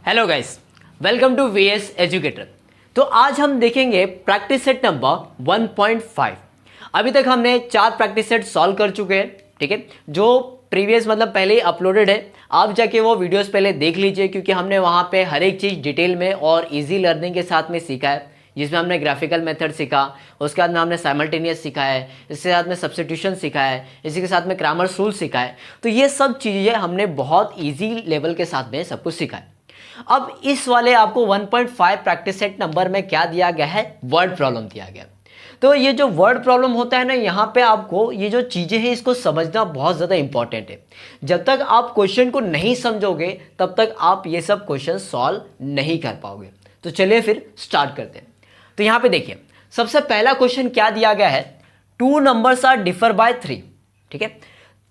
Hello guys, welcome to VS educator. तो आज हम देखेंगे प्रैक्टिस सेट नंबर 1.5। अभी तक हमने 4 प्रैक्टिस सेट सॉल्व कर चुके हैं, ठीक है, जो प्रीवियस मतलब पहले ही अपलोडेड है। आप जाके वो वीडियोस पहले देख लीजिए, क्योंकि हमने वहाँ पे हर एक चीज़ डिटेल में और इजी लर्निंग के साथ में सीखा है, जिसमें हमने ग्राफिकल मेथड सीखा, उसके बाद में हमने साइमल्टेनियस सीखा है, इसके साथ में सब्स्टिट्यूशन सीखा है, इसी के साथ में ग्रामर रूल सीखा है। तो ये सब चीज़ें हमने बहुत ईजी लेवल के साथ में सब कुछ सीखा है। अब इस वाले आपको 1.5 प्रैक्टिस सेट नंबर में क्या दिया गया है, वर्ड प्रॉब्लम दिया गया। तो ये जो वर्ड प्रॉब्लम होता है ना, यहाँ पे आपको ये जो चीज़ें हैं इसको समझना बहुत ज़्यादा इंपॉर्टेंट है। जब तक आप क्वेश्चन को नहीं समझोगे तब तक आप ये सब क्वेश्चन सॉल्व नहीं कर पाओगे। तो चलिए फिर स्टार्ट करते हैं। तो यहाँ पे देखिए, सबसे पहला क्वेश्चन क्या दिया गया है, 2 नंबर्स आर डिफर बाय 3, ठीक है।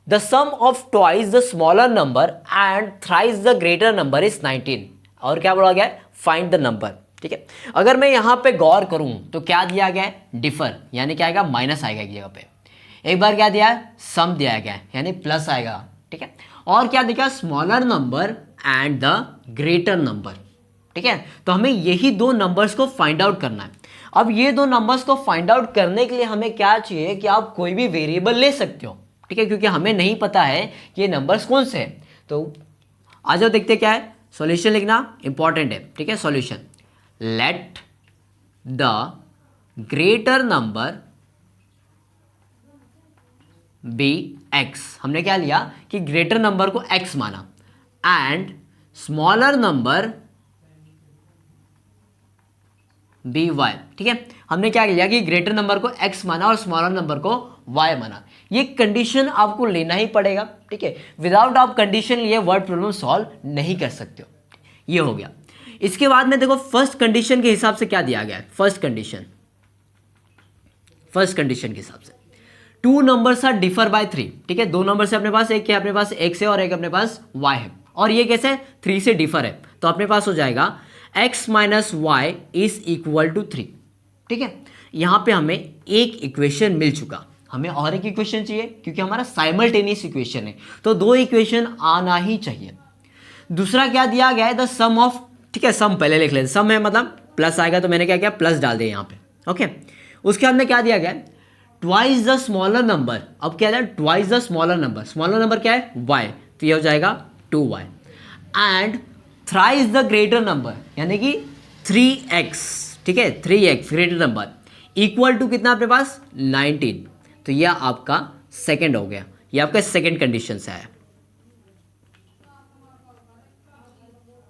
The sum of twice the smaller number and thrice the greater number is 19। और क्या बोला गया है, फाइंड द नंबर, ठीक है। अगर मैं यहाँ पे गौर करूँ तो क्या दिया गया है, डिफर, यानी क्या आएगा, माइनस आएगा एक जगह पे। एक बार क्या दिया है, सम दिया गया है, यानी प्लस आएगा, ठीक है। और क्या दिखा, smaller number and the greater number, ठीक है। तो हमें यही दो नंबर्स को फाइंड आउट करना है। अब ये दो नंबर्स को फाइंड आउट करने के लिए हमें क्या चाहिए कि आप कोई भी वेरिएबल ले सकते हो, ठीक है, क्योंकि हमें नहीं पता है कि ये नंबर्स कौन से हैं। तो आ जाओ देखते क्या है, सॉल्यूशन लिखना इंपॉर्टेंट है, ठीक है। Solution, let the greater number be x. हमने क्या लिया कि ग्रेटर नंबर को एक्स माना, and smaller number be y, ठीक है। हमने क्या लिया कि ग्रेटर नंबर को x माना और स्मॉलर नंबर को y माना। ये कंडीशन आपको लेना ही पड़ेगा, ठीक है। विदाउट आप कंडीशन लिए वर्ड प्रॉब्लम सॉल्व नहीं कर सकते हो। ये हो गया। इसके बाद में देखो फर्स्ट कंडीशन के हिसाब से क्या दिया गया है। फर्स्ट कंडीशन के हिसाब से 2 नंबर्स आर डिफर बाय 3, ठीक है। 2 नंबर से अपने पास, एक क्या अपने पास x है और एक अपने पास y है, और ये कैसे 3 से डिफर है। तो अपने पास हो जाएगा x minus y is equal to 3, ठीक है। यहां पे हमें एक इक्वेशन मिल चुका, हमें और एक इक्वेशन चाहिए, क्योंकि हमारा साइमल्टेनियस इक्वेशन है, तो 2 इक्वेशन आना ही चाहिए। दूसरा क्या दिया गया है, द सम ऑफ, ठीक है, सम पहले लिख लेते, सम है मतलब प्लस आएगा, तो मैंने क्या किया, प्लस डाल दिया यहाँ पे, ओके। उसके बाद में क्या दिया गया, ट्वाइस द स्मॉलर नंबर। अब क्या है, ट्वाइस द स्मॉलर नंबर क्या है, y, तो ये हो जाएगा 2y, and thrice the greater number, यानी कि 3x, ठीक है, 3x greater number equal to कितना अपने पास 19। तो यह आपका सेकंड हो गया, ये आपका सेकंड कंडीशन से आया,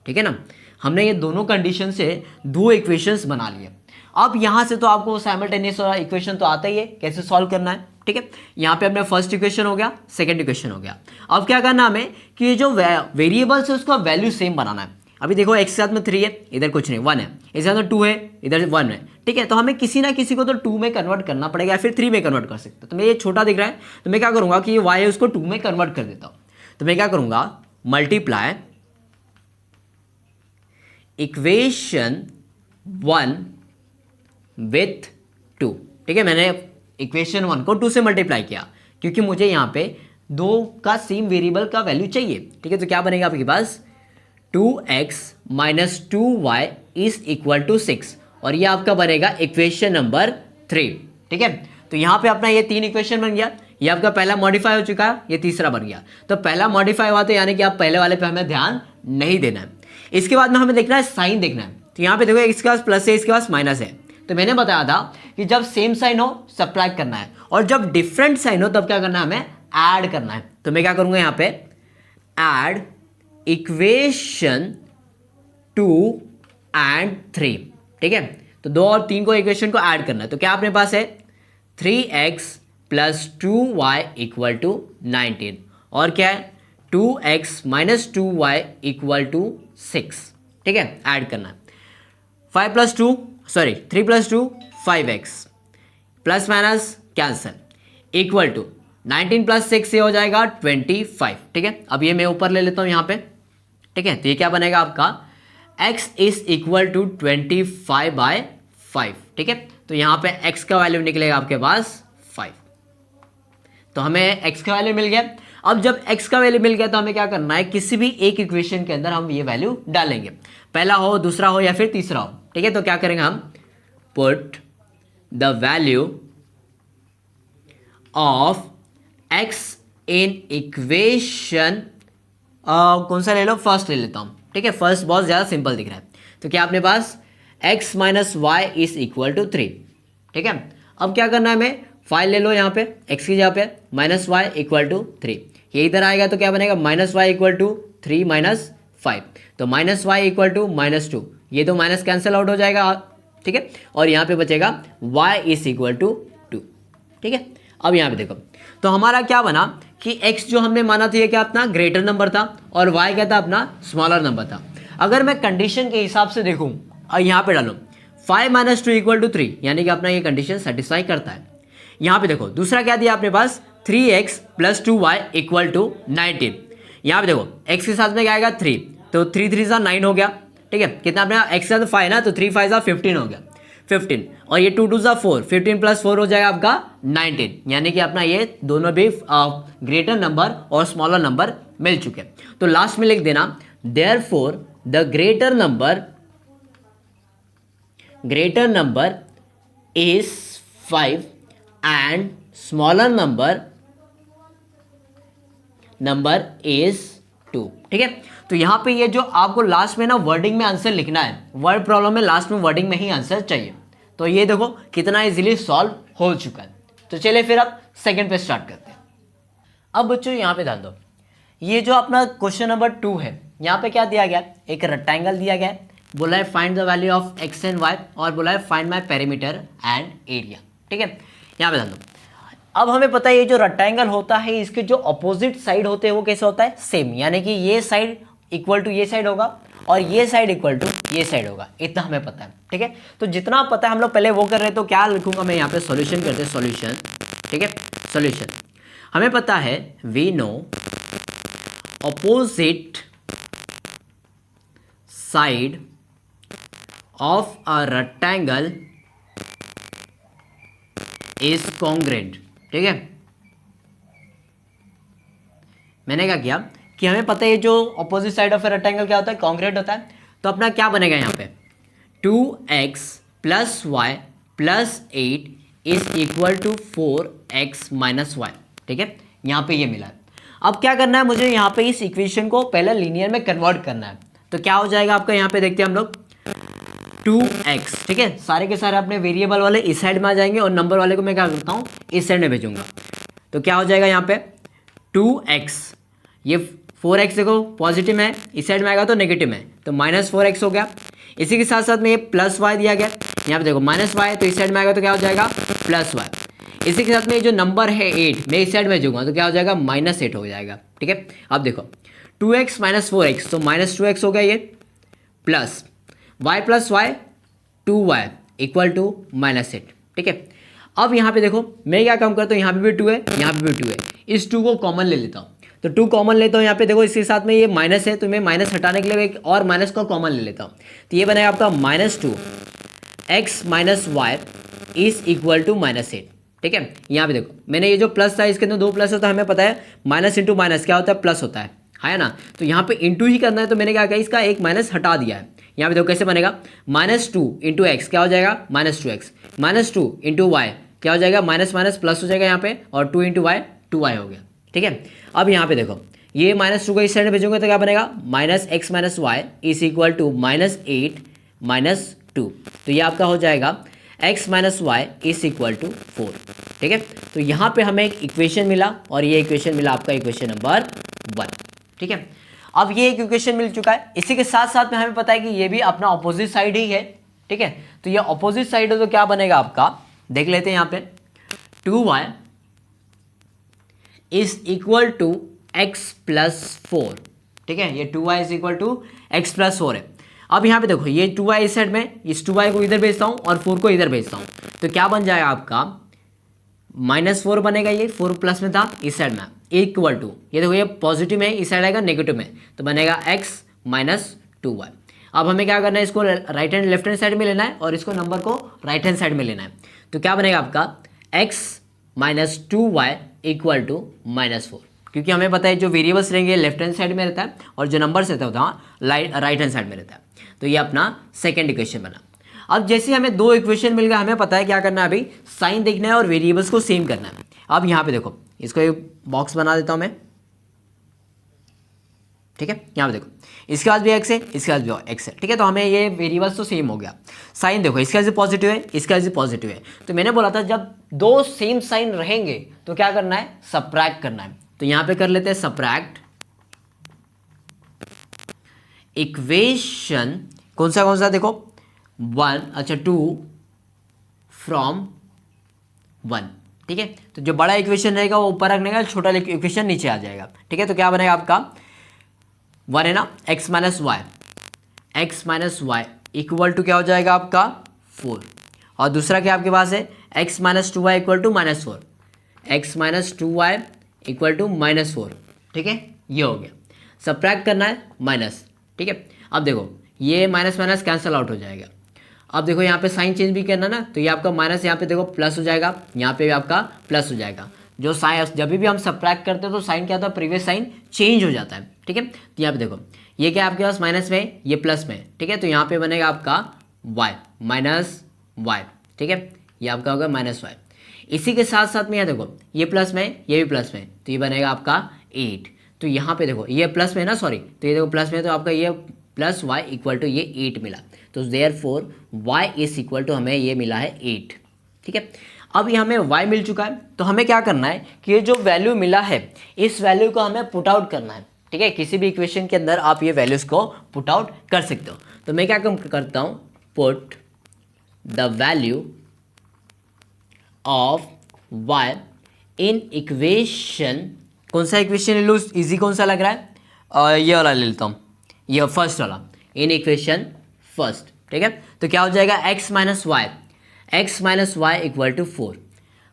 ठीक है ना। हमने ये दोनों कंडीशन से 2 इक्वेशंस बना लिए। अब यहां से तो आपको साइमल्टेनियस वाला इक्वेशन तो आता ही है, कैसे सॉल्व करना है, ठीक है। यहाँ पे अपने फर्स्ट इक्वेशन हो गया, सेकंड इक्वेशन हो गया। अब क्या करना हमें कि ये जो वेरिएबल्स है उसका वैल्यू सेम बनाना है। अभी देखो x के साथ में 3 है, इधर कुछ नहीं, 1 है, इसके साथ में 2 है, इधर 1 है, ठीक है। तो हमें किसी ना किसी को तो 2 में कन्वर्ट करना पड़ेगा, या फिर 3 में कन्वर्ट कर सकते हो। तो मैं ये छोटा दिख रहा है, तो मैं क्या करूँगा कि ये y है उसको 2 में कन्वर्ट कर देता हूँ। तो मैं क्या करूँगा, मल्टीप्लाई इक्वेशन 1 विथ 2, ठीक है। मैंने इक्वेशन 1 को 2 से मल्टीप्लाई किया, क्योंकि मुझे यहाँ पे 2 का सेम वेरिएबल का वैल्यू चाहिए, ठीक है। तो क्या बनेगा आपके पास, 2x minus 2y is equal to 6, और ये आपका बनेगा इक्वेशन नंबर 3, ठीक है। तो यहाँ पे अपना ये 3 इक्वेशन बन गया, ये आपका पहला मॉडिफाई हो चुका है, ये तीसरा बन गया। तो पहला मॉडिफाई हुआ, तो यानी कि आप पहले वाले पे हमें ध्यान नहीं देना है। इसके बाद में हमें देखना है साइन देखना है। तो यहाँ पे देखो इसके पास प्लस है, इसके पास माइनस है। तो मैंने बताया था कि जब सेम साइन हो सब्ट्रैक्ट करना है, और जब डिफरेंट साइन हो तब क्या करना है, हमें ऐड करना है। तो मैं क्या करूंगा यहाँ पे, ऐड इक्वेशन 2 एंड 3, ठीक है। तो 2 और 3 को इक्वेशन को ऐड करना है। तो क्या अपने पास है, 3x plus 2y equal to 19, और क्या है, 2x minus 2y equal to 6, ठीक है। ऐड करना है, 3 plus 2 5x, plus minus cancel, equal to 19 plus 6 से हो जाएगा 25, ठीक है। अब ये मैं ऊपर ले लेता हूँ यहाँ पे, ठीक है। तो ये क्या बनेगा आपका, x इज इक्वल टू 25/5, ठीक है। तो यहाँ पे x का वैल्यू निकलेगा आपके पास 5। तो हमें x का वैल्यू मिल गया। अब जब x का वैल्यू मिल गया तो हमें क्या करना है, किसी भी एक इक्वेशन के अंदर हम ये वैल्यू डालेंगे, पहला हो, दूसरा हो या फिर तीसरा हो, ठीक है। तो क्या करेंगे हम, put the value of x in equation, कौन सा ले लो, फर्स्ट ले लेता हूं, ठीक है। फर्स्ट बहुत ज्यादा सिंपल दिख रहा है। तो क्या अपने पास x minus y is equal to 3, ठीक है। अब क्या करना है हमें, फाइव ले लो यहाँ पे x की जगह पे, माइनस वाई इक्वल टू 3, ये इधर आएगा तो क्या बनेगा, minus y equal to 3 minus 5, तो minus y equal to minus 2, ये तो माइनस कैंसिल आउट हो जाएगा, ठीक है। और यहाँ पे बचेगा y इज इक्वल टू 2, ठीक है। अब यहाँ पे देखो, तो हमारा क्या बना कि x जो हमने माना था ये क्या अपना ग्रेटर नंबर था और y क्या था, अपना स्मॉलर नंबर था। अगर मैं कंडीशन के हिसाब से देखूं और यहाँ पे डालूं 5 माइनस 2 इक्वल टू 3, यानी कि अपना ये कंडीशन सेटिस्फाई करता है। यहाँ पे देखो दूसरा क्या दिया अपने plus, 3x plus 2y equal to 19। यहाँ पे देखो x के साथ में क्या आएगा 3, तो 3 3 सा 9 हो गया, ठीक है। कितना अपने x के साथ 5 ना, तो 3 5 सा 15 हो गया, 15, और ये 2 2 सा 4, 15 प्लस 4 हो जाएगा आपका 19, यानी कि अपना ये दोनों भी ग्रेटर नंबर और स्मॉलर नंबर मिल चुके। तो लास्ट में लिख देना, therefore the greater number is 5 and smaller number is 2, ठीक है। तो यहां पे ये जो आपको लास्ट में ना वर्डिंग में आंसर लिखना है, वर्ड प्रॉब्लम में लास्ट में वर्डिंग में ही आंसर चाहिए। तो ये देखो कितना इजीली सॉल्व हो चुका है। तो चलिए फिर अब सेकंड पे स्टार्ट करते हैं। अब बच्चों यहां पे ध्यान दो, ये जो अपना क्वेश्चन नंबर 2 है, यहां पे क्या दिया गया, एक रेक्टेंगल दिया गया है, बोला है find the value of x and y, और बोला है find my perimeter and area, ठीक है। यहाँ पे ध्यान दो, अब हमें पता है ये जो रेक्टेंगल होता है इसके जो अपोजिट साइड होते हैं वो कैसे होता है, सेम, यानी कि ये साइड इक्वल टू ये साइड होगा और ये साइड इक्वल टू ये साइड होगा, इतना हमें पता है, ठीक है। तो जितना पता है हम लोग पहले वो कर रहे हैं, तो क्या लिखूंगा मैं यहाँ पे, सॉल्यूशन करते हैं, सॉल्यूशन, ठीक है। सॉल्यूशन हमें पता है, we know opposite side of a rectangle is congruent, ठीक है। मैंने क्या किया कि हमें पता है जो opposite side of a rectangle क्या होता है, कॉन्ग्रेंट होता है। तो अपना क्या बनेगा यहाँ पे, 2x plus y plus 8 is equal to 4x minus y, ठीक है। यहाँ पे ये मिला है। अब क्या करना है मुझे, यहाँ पे इस इक्वेशन को पहले लीनियर में कन्वर्ट करना है। तो क्या हो जाएगा आपका, यहाँ पे देखते हैं हम लोग 2x, ठीक है। सारे के सारे अपने वेरिएबल वाले इस साइड में आ जाएंगे और नंबर वाले को मैं क्या करता हूँ, इस साइड में भेजूंगा। तो क्या हो जाएगा यहाँ पे 2x, ये 4x देखो पॉजिटिव है, इस साइड में आएगा तो नेगेटिव है, तो माइनस 4x हो गया। इसी के साथ साथ में ये प्लस वाई दिया गया, यहाँ पे देखो माइनस वाई, तो इस साइड में आएगा तो क्या हो जाएगा प्लस वाई। इसी के साथ में ये जो नंबर है 8, मैं इस साइड में भेजूंगा तो क्या हो जाएगा माइनस 8 हो जाएगा, ठीक है। अब देखो 2x माइनस 4x, तो माइनस 2x हो गया ये, plus y plus y 2y equal to minus 8, ठीक है। अब यहाँ पे देखो मैं क्या काम करता हूँ, यहाँ पे भी 2 है, यहाँ पे भी 2 है, इस 2 को कॉमन ले लेता हूँ। तो 2 कॉमन लेता हूँ, यहाँ पे देखो इसके साथ में ये माइनस है, तो मैं माइनस हटाने के लिए एक और माइनस को कॉमन ले लेता हूँ। तो ये बनेगा आपका -2x minus y is equal to minus 8, ठीक है। यहाँ पे देखो मैंने ये जो प्लस था इसके अंदर 2 प्लस होता है, हमें पता है माइनस इंटू माइनस क्या होता है, प्लस होता है ना। तो यहाँ पे इंटू ही करना है, तो मैंने क्या किया, इसका एक माइनस हटा दिया है। यहाँ पे देखो कैसे बनेगा, -2 इंटू एक्स क्या हो जाएगा -2x, -2 इंटू वाई क्या हो जाएगा, माइनस माइनस प्लस हो जाएगा यहाँ पे, और 2 इंटू वाई 2y हो गया, ठीक है। अब यहाँ पे देखो ये -2 को इस साइड में भेजूंगे तो क्या बनेगा, -x minus y is equal to -8 minus 2, तो ये आपका हो जाएगा x minus y is equal to 4, ठीक है। तो यहाँ पे हमें एक इक्वेशन मिला और ये इक्वेशन मिला आपका इक्वेशन नंबर 1, ठीक है। अब ये एक इक्वेशन मिल चुका है। इसी के साथ साथ में हमें पता है कि ये भी अपना ऑपोजिट साइड ही है, ठीक है। तो ये ऑपोजिट साइड है तो क्या बनेगा आपका, देख लेते हैं यहाँ पे 2y is equal to x plus 4, ठीक है। ये 2y is equal to x plus 4 है। अब यहाँ पे देखो ये 2y इस साइड में, इस 2y को इधर भेजता हूँ और 4 को इधर भेजता हूँ, तो क्या बन जाएगा आपका -4 बनेगा, ये 4 प्लस में था इस साइड में, इक्वल टू ये देखो ये पॉजिटिव में इस साइड आएगा नेगेटिव में, तो बनेगा x माइनस 2y। अब हमें क्या करना है, इसको right hand left hand side में लेना है और इसको नंबर को राइट हैंड साइड में लेना है। तो क्या बनेगा आपका x minus 2y equal to -4, क्योंकि हमें पता है जो वेरिएबल्स रहेंगे लेफ्ट हैंड साइड में रहता है और जो नंबर्स रहता है वहाँ राइट हैंड साइड में रहता है। तो ये अपना सेकेंड इक्वेशन बना। अब जैसे हमें दो इक्वेशन मिल गए, हमें पता है क्या करना है, अभी साइन देखना है और वेरिएबल्स को सेम करना है। अब यहाँ पे देखो, इसको एक बॉक्स बना देता हूँ मैं, ठीक है। यहाँ पे देखो, इसके पास भी एक्स है, इसके पास भी एक्स है, ठीक है। तो हमें ये वेरिएबल्स तो सेम हो गया। साइन देखो, इसके पास भी पॉजिटिव है, इसके पास भी पॉजिटिव है। तो मैंने बोला था जब दो सेम साइन रहेंगे तो क्या करना है, सबट्रैक्ट करना है। तो यहाँ पे कर लेते हैं सबट्रैक्ट इक्वेशन, कौन सा देखो, 2 फ्रॉम 1, ठीक है। तो जो बड़ा इक्वेशन रहेगा वो ऊपर रखने का, छोटा इक्वेशन नीचे आ जाएगा, ठीक है। तो क्या बनेगा आपका 1 है ना, x minus y equal to क्या हो जाएगा आपका 4। और दूसरा क्या आपके पास है, x minus 2y equal to -4, x minus 2y equal to -4, ठीक है। ये हो गया, सबट्रैक्ट करना है माइनस, ठीक है। अब देखो ये माइनस माइनस कैंसिल आउट हो जाएगा। अब देखो यहाँ पे साइन चेंज भी करना ना, तो ये आपका माइनस यहाँ पे देखो प्लस हो जाएगा, यहाँ पे भी आपका प्लस हो जाएगा। जो साइन जब भी हम सबट्रैक्ट करते हैं तो साइन क्या होता है, प्रीवियस साइन चेंज हो जाता है, ठीक है। तो यहाँ पे देखो ये क्या आपके पास माइनस में है, ये प्लस में है, ठीक है। तो यहाँ पे बनेगा आपका y माइनस वाई, ठीक है। ये आपका होगा -y। इसी के साथ साथ में यहाँ देखो ये प्लस में, ये भी प्लस में, तो ये बनेगा आपका 8। तो यहाँ पे देखो ये प्लस में है ना, सॉरी, तो ये देखो प्लस में, तो आपका ये प्लस y इक्वल टू ये 8 मिला। तो therefore y is equal to हमें ये मिला है 8, ठीक है। अब ये हमें y मिल चुका है, तो हमें क्या करना है कि ये जो वैल्यू मिला है इस वैल्यू को हमें पुट आउट करना है, ठीक है। किसी भी इक्वेशन के अंदर आप ये वैल्यूज को पुट आउट कर सकते हो। तो मैं क्या करता हूँ, put the value of y in equation, कौन सा इक्वेशन ले लूँ, इजी कौन सा लग रहा है, ये वाला ले लेता हूँ, ये फर्स्ट वाला, इन इक्वेशन फर्स्ट, ठीक है। तो क्या हो जाएगा, x minus y equal to 4।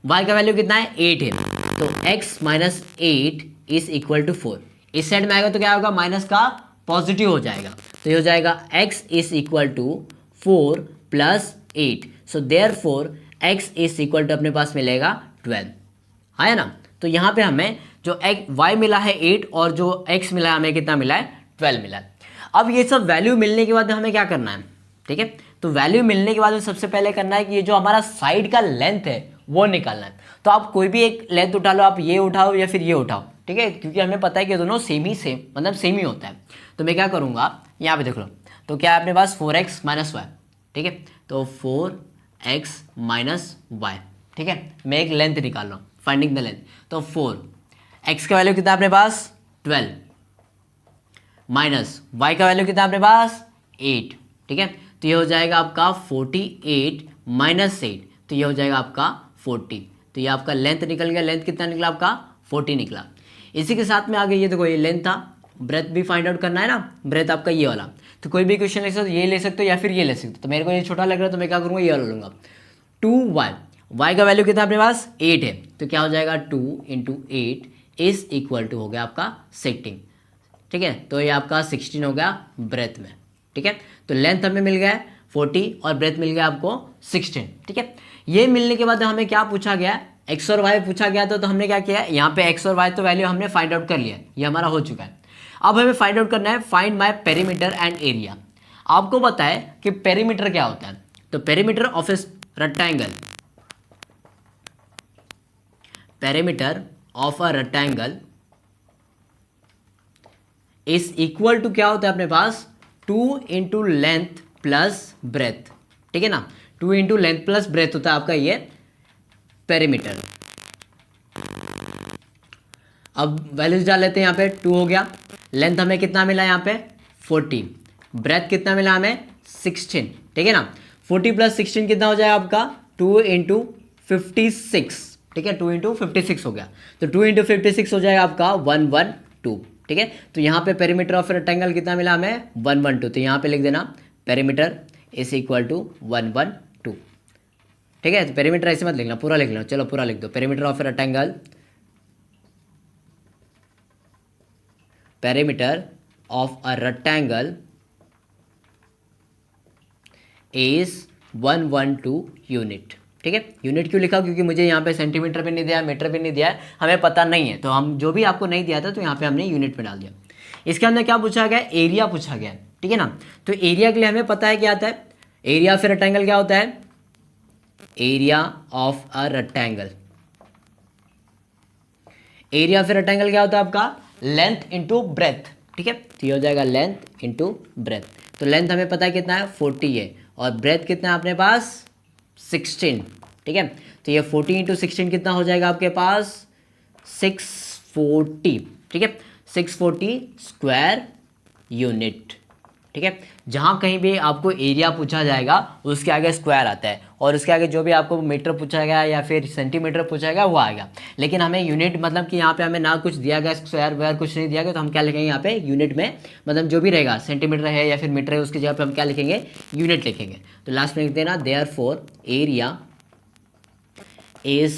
y का वैल्यू कितना है, 8 है, तो x minus 8 is equal to 4। इस साइड में आएगा तो क्या होगा, माइनस का पॉजिटिव हो जाएगा, तो ये हो जाएगा x is equal to 4 plus 8। So therefore x is equal to अपने पास मिलेगा 12, आया ना। तो यहाँ पे हमें जो y मिला है 8 और जो x मिला है हमें कितना मिला है, 12 मिला है। अब ये सब वैल्यू मिलने के बाद हमें क्या करना है, ठीक है। तो वैल्यू मिलने के बाद सबसे पहले करना है कि ये जो हमारा साइड का लेंथ है वो निकालना है। तो आप कोई भी एक लेंथ उठा लो, आप ये उठाओ या फिर ये उठाओ, ठीक है, क्योंकि हमें पता है कि दोनों सेम ही होता है। तो मैं क्या करूँगा, यहाँ पे देख लो, तो क्या है अपने पास 4x माइनस वाई, ठीक है। तो 4x माइनस वाई, ठीक है। मैं एक लेंथ निकाल रहा हूँ, फाइंडिंग द लेंथ। तो 4x का वैल्यू कितना अपने पास 12 माइनस y का वैल्यू कितना अपने पास 8, ठीक है। तो ये हो जाएगा आपका 48 माइनस 8, तो ये हो जाएगा आपका 40। तो ये आपका लेंथ निकल गया, लेंथ कितना निकला आपका 40 निकला। इसी के साथ में आगे ये देखो, ये लेंथ था, ब्रेथ भी फाइंड आउट करना है ना, ब्रेथ आपका ये वाला। तो कोई भी क्वेश्चन ले सकते हो, ये ले सकते हो या फिर ये ले सकते हो। तो मेरे को ये छोटा लग रहा है तो मैं क्या करूँगा, ये वाला लूँगा। 2y, y का वैल्यू कितना अपने पास 8 है, तो क्या हो जाएगा 2 × 8 इज इक्वल टू हो गया आपका 16, ठीक है। तो ये आपका 16 हो गया ब्रेथ में, ठीक है। तो लेंथ हमें मिल गया 40 और ब्रेथ मिल गया आपको 16, ठीक है। ये मिलने के बाद हमें क्या पूछा गया, एक्स और वाई पूछा गया था। तो हमने क्या किया, यहाँ पे एक्स और वाई तो वैल्यू हमने फाइंड आउट कर लिया, ये हमारा हो चुका है। अब हमें फाइंड आउट करना है, find my perimeter and area. आपको पता है कि पेरीमीटर क्या होता है, तो perimeter of a rectangle, perimeter of a rectangle is equal to क्या होता है अपने पास 2 इंटू लेंथ प्लस ब्रेथ, ठीक है ना। 2 इंटू लेंथ प्लस ब्रेथ होता है आपका ये पेरीमीटर। अब वैल्यूज डाल लेते हैं, यहाँ पे 2 हो गया, लेंथ हमें कितना मिला यहाँ पे 40, ब्रेथ कितना मिला हमें 16, ठीक है ना। 40 प्लस 16 कितना हो जाएगा आपका 2 इंटू 56, ठीक है। 2 इंटू 56 हो गया, तो 2 इंटू 56 हो जाएगा आपका 112, ठीक है। तो यहाँ पे पेरीमीटर ऑफ रेक्टेंगल कितना मिला हमें 112, तो यहाँ पे लिख देना पेरीमीटर इज इक्वल टू 112, ठीक है। तो पेरीमीटर ऐसे मत लिखना, पूरा लिख लो, चलो पूरा लिख दो। Perimeter of rectangle, perimeter of a rectangle is 112 unit, ठीक है। यूनिट क्यों लिखा, क्योंकि मुझे यहाँ पे सेंटीमीटर भी नहीं दिया है, मीटर भी नहीं दिया है, हमें पता नहीं है, तो हम जो भी आपको नहीं दिया था तो यहाँ पे हमने यूनिट में डाल दिया। इसके अंदर क्या पूछा गया, एरिया पूछा गया, ठीक है ना। तो एरिया के लिए हमें पता है क्या आता है, एरिया ऑफ ए रेक्टेंगल क्या होता है, area of a rectangle, area of a rectangle क्या होता है आपका, लेंथ इंटू ब्रेथ, ठीक है। तो ये हो जाएगा लेंथ इंटू ब्रेथ। तो लेंथ हमें पता है कितना है 40 है, और ब्रेथ कितना है अपने पास 16, ठीक है। तो ये 40 इंटू 16 कितना हो जाएगा आपके पास 640, ठीक है, 640 स्क्वायर यूनिट, ठीक है। जहाँ कहीं भी आपको एरिया पूछा जाएगा उसके आगे स्क्वायर आता है, और उसके आगे जो भी आपको मीटर पूछा गया या फिर सेंटीमीटर पूछा गया वो आएगा। लेकिन हमें यूनिट मतलब कि यहाँ पे हमें ना कुछ दिया गया, स्क्वायर वगैरह कुछ नहीं दिया गया, तो हम क्या लिखेंगे यहाँ पे यूनिट में, मतलब जो भी रहेगा सेंटीमीटर है या फिर मीटर है उसकी जगह पे हम क्या लिखेंगे, यूनिट लिखेंगे। तो लास्ट में लिख देना therefore area is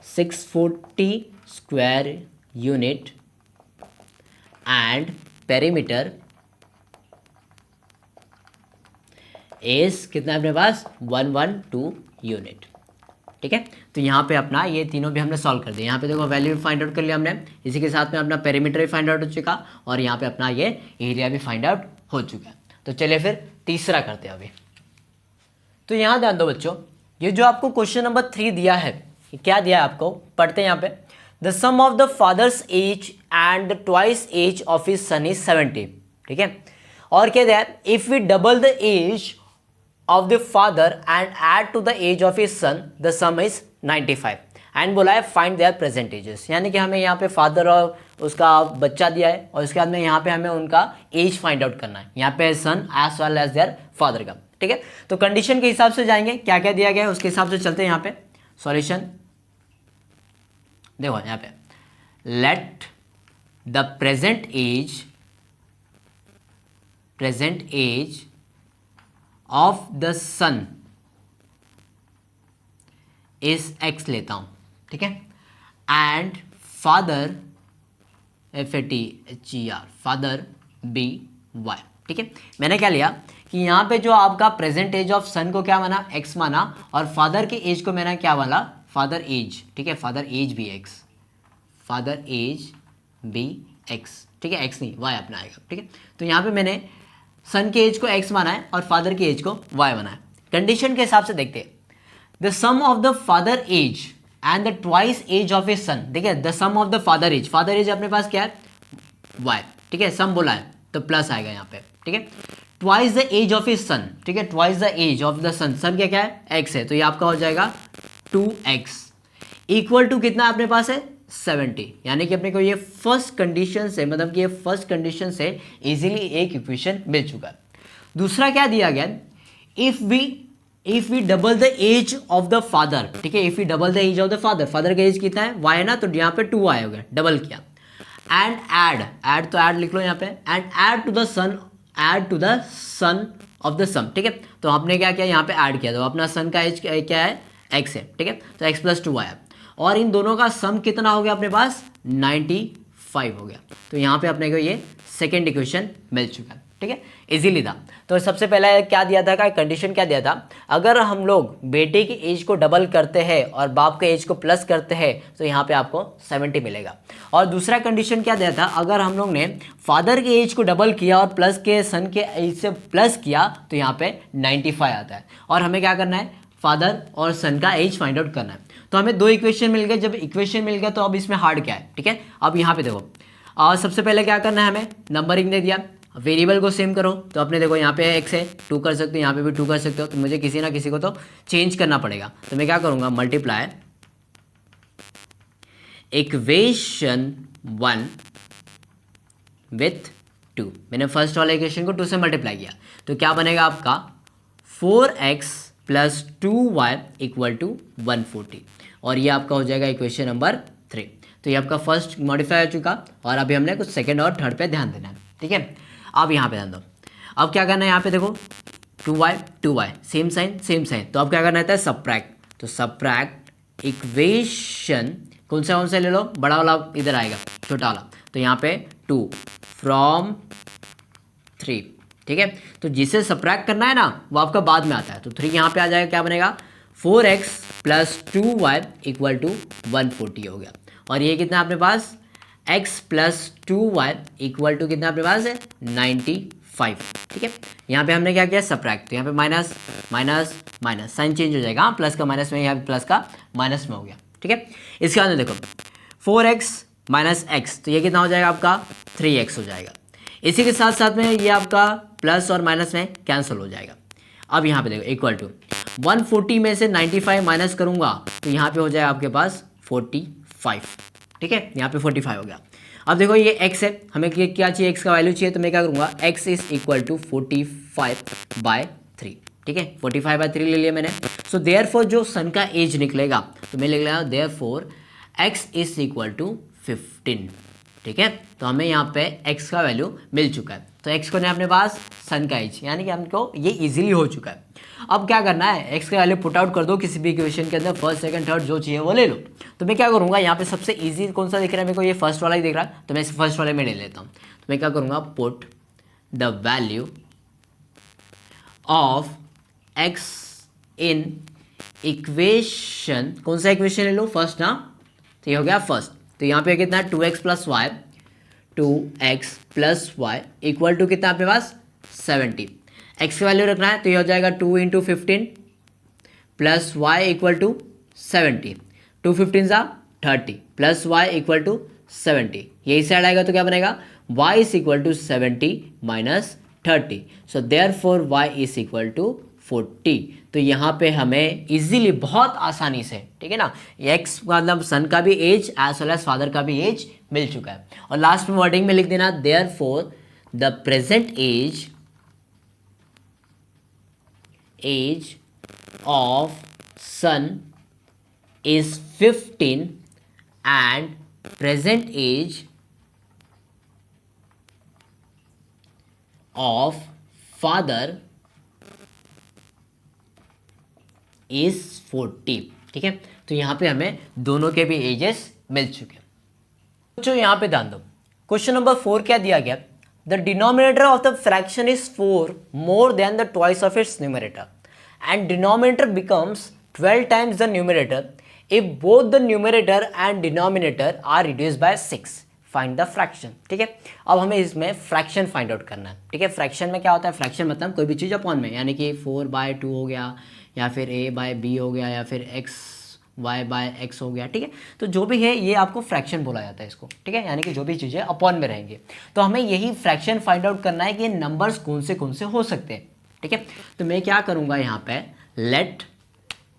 640 square unit and perimeter S कितना है अपने पास 112 यूनिट, ठीक है। तो यहाँ पे अपना ये तीनों भी हमने सॉल्व कर दिया। यहाँ पे देखो वैल्यू भी फाइंड आउट कर लिया हमने, इसी के साथ में अपना पेरीमीटर भी फाइंड आउट हो चुका, और यहाँ पे अपना ये एरिया भी फाइंड आउट हो चुका है। तो चलिए फिर तीसरा करते हैं अभी। तो यहाँ ध्यान दो बच्चों, ये जो आपको क्वेश्चन नंबर 3 दिया है, क्या दिया है आपको, पढ़ते हैं यहाँ पे। The sum of the father's age and the twice age of his son is 70, ठीक है। और क्या दिया है, if we double the age of the father and add to the age of his son the sum is 95 and बोला है find their present ages, यानी कि हमें यहाँ पे फादर और उसका बच्चा दिया है, और उसके बाद में यहाँ पे हमें उनका एज फाइंड आउट करना है, यहाँ पे son as well as their father का, ठीक है। तो कंडीशन के हिसाब से जाएंगे, क्या क्या दिया गया है उसके हिसाब से चलते हैं। यहाँ पे सॉल्यूशन देखो, यहाँ पे let the present age of the son is x लेता हूं, ठीक है, and father FATHER father be y, ठीक है। मैंने क्या लिया कि यहाँ पे जो आपका प्रेजेंट एज ऑफ सन को क्या माना, एक्स माना, और फादर के एज को मैंने क्या माना, फादर एज, ठीक है, फादर एज भी x, father age be x, ठीक है, एक्स नहीं वाई अपना आएगा, ठीक है। तो यहाँ पे मैंने सन के एज को x माना है और फादर के एज को y माना है। कंडीशन के हिसाब से देखते हैं, the sum of the father age and the twice age of a son, देखिए the sum of the father age अपने पास क्या है y, ठीक है, सम बोला है तो प्लस आएगा यहाँ पे, ठीक है। Twice the age of a son, ठीक है, twice the age of the son, son क्या है x है, तो ये आपका हो जाएगा 2x इक्वल टू कितना अपने पास है 70, यानी कि अपने को ये फर्स्ट कंडीशन से, मतलब कि ये फर्स्ट कंडीशन से इजीली एक इक्वेशन मिल चुका है। दूसरा क्या दिया गया, if we double the age of the father, ठीक है, if we double the age of the father, father का एज कितना है y है ना, तो यहाँ पे 2y हो गया, डबल किया, एंड ऐड तो ऐड लिख लो यहाँ पे, and add to the son of the sum, ठीक है। तो आपने क्या किया, यहाँ पे ऐड किया, तो अपना सन का एज क्या है x है, ठीक है, तो x + 2y है, और इन दोनों का सम कितना हो गया अपने पास 95 हो गया। तो यहाँ पे अपने को ये सेकेंड इक्वेशन मिल चुका है, ठीक है, इजीली था। तो सबसे पहले क्या दिया था, का कंडीशन क्या दिया था, अगर हम लोग बेटे की एज को डबल करते हैं और बाप के एज को प्लस करते हैं तो यहाँ पे आपको 70 मिलेगा। और दूसरा कंडीशन क्या दिया था, अगर हम लोग ने फादर के एज को डबल किया और प्लस के सन के एज से प्लस किया तो यहाँ पे 95 आता है, और हमें क्या करना है, फादर और सन का एज फाइंड आउट करना है। तो हमें 2 इक्वेशन मिल गए, जब इक्वेशन मिल गया तो अब इसमें हार्ड क्या है, ठीक है। अब यहाँ पे देखो, सबसे पहले क्या करना है, हमें नंबरिंग दे दिया, वेरिएबल को सेम करो, तो अपने देखो यहाँ पे x है 2 कर सकते हो, यहाँ पे भी 2 कर सकते हो, तो मुझे किसी ना किसी को तो चेंज करना पड़ेगा। तो मैं क्या करूँगा, मल्टीप्लाई इक्वेशन 1 विथ 2, मैंने फर्स्ट वाले इक्वेशन को 2 से मल्टीप्लाई किया, तो क्या बनेगा आपका 4x + 2y = 140, और ये आपका हो जाएगा इक्वेशन नंबर 3। तो ये आपका फर्स्ट मॉडिफाई हो चुका, और अभी हमने कुछ सेकंड और थर्ड पे ध्यान देना है, ठीक है। अब यहाँ पे ध्यान दो, अब क्या करना है, यहाँ पे देखो 2y सेम साइन, तो अब क्या करना है सब्ट्रैक्ट, तो सब्ट्रैक्ट इक्वेशन कौन सा ले लो, बड़ा वाला इधर आएगा, छोटा वाला, तो यहाँ पे 2 फ्रॉम 3, ठीक है। तो जिसे सब्ट्रैक्ट करना है ना वो आपका बाद में आता है, तो 3 यहाँ पे आ जाएगा, क्या बनेगा 4x plus 2y equal to 140 हो गया। और ये कितना अपने पास x plus 2y equal to कितना अपने पास है 95। ठीक है, यहाँ पे हमने क्या किया सब्ट्रैक्ट, तो यहाँ पे minus minus minus sign change हो जाएगा, हाँ प्लस का माइनस में, यहाँ पे प्लस का माइनस में हो गया। ठीक है, इसके बाद में देखो 4x माइनस एक्स, तो ये कितना हो जाएगा आपका 3x हो जाएगा। इसी के साथ साथ में ये आपका प्लस और माइनस में कैंसिल हो जाएगा। अब यहाँ पे देखो इक्वल टू 140 में से 95 माइनस करूँगा तो यहाँ पे हो जाएगा आपके पास 45। ठीक है, यहाँ पे 45 हो गया। अब देखो ये x है, हमें क्या चाहिए, x का वैल्यू चाहिए, तो मैं क्या करूँगा x इज इक्वल टू 45/3। ठीक है, 45/3 ले लिया मैंने। सो देयरफॉर जो सन का एज निकलेगा तो मैं लिख लेगा therefore x is equal to 15। ठीक है, तो हमें यहाँ पे x का वैल्यू मिल चुका है। तो x को ने अपने पास सन का एज, यानी कि हमको ये इजीली हो चुका है। अब क्या करना है, x का वैल्यू पुट आउट कर दो किसी भी इक्वेशन के अंदर, फर्स्ट सेकंड थर्ड जो चाहिए वो ले लो। तो मैं क्या करूँगा, यहाँ पे सबसे इजी कौन सा दिख रहा है मेरे को, ये फर्स्ट वाला ही दिख रहा है, तो मैं इस फर्स्ट वाले में ले लेता हूँ। तो मैं क्या करूँगा, put the value of x in equation, कौन सा इक्वेशन ले लो फर्स्ट ना, तो ये हो गया फर्स्ट। तो यहाँ पे कितना 2x plus y, 2x plus y equal to कितना आपके पास 70। x की वैल्यू रखना है तो ये हो जाएगा 2 into 15 plus y equal to 70, 2 15 सा 30 प्लस वाई इक्वल टू 70, यही साइड आएगा तो क्या बनेगा y is equal to 70 minus 30। So therefore y is equal to 40। तो यहाँ पे हमें इजीली बहुत आसानी से, ठीक है ना, x मतलब सन का भी age as well as father का भी एज मिल चुका है। और लास्ट में वर्डिंग में लिख देना therefore the present age of son is 15 and present age of father is 40। ठीक है, तो यहां पे हमें दोनों के भी एजेस मिल चुके हैं। बच्चों यहां पे ध्यान दो, क्वेश्चन नंबर 4 क्या दिया गया, the denominator of the fraction is 4 more than the twice of its numerator and denominator becomes 12 times the numerator if both the numerator and denominator are reduced by 6, find the fraction. ठीक है, अब हमें इसमें fraction find out करना है। ठीक है, fraction में क्या होता है, फ्रैक्शन मतलब कोई भी चीज़ अपॉन में, यानी कि 4/2 हो गया, या फिर a/b हो गया, या फिर y/x हो गया। ठीक है, तो जो भी है ये आपको फ्रैक्शन बोला जाता है इसको। ठीक है, यानी कि जो भी चीज़ें अपॉन में रहेंगे, तो हमें यही फ्रैक्शन फाइंड आउट करना है कि ये नंबर्स कौन से हो सकते हैं। ठीक है, तो मैं क्या करूँगा यहाँ पे लेट,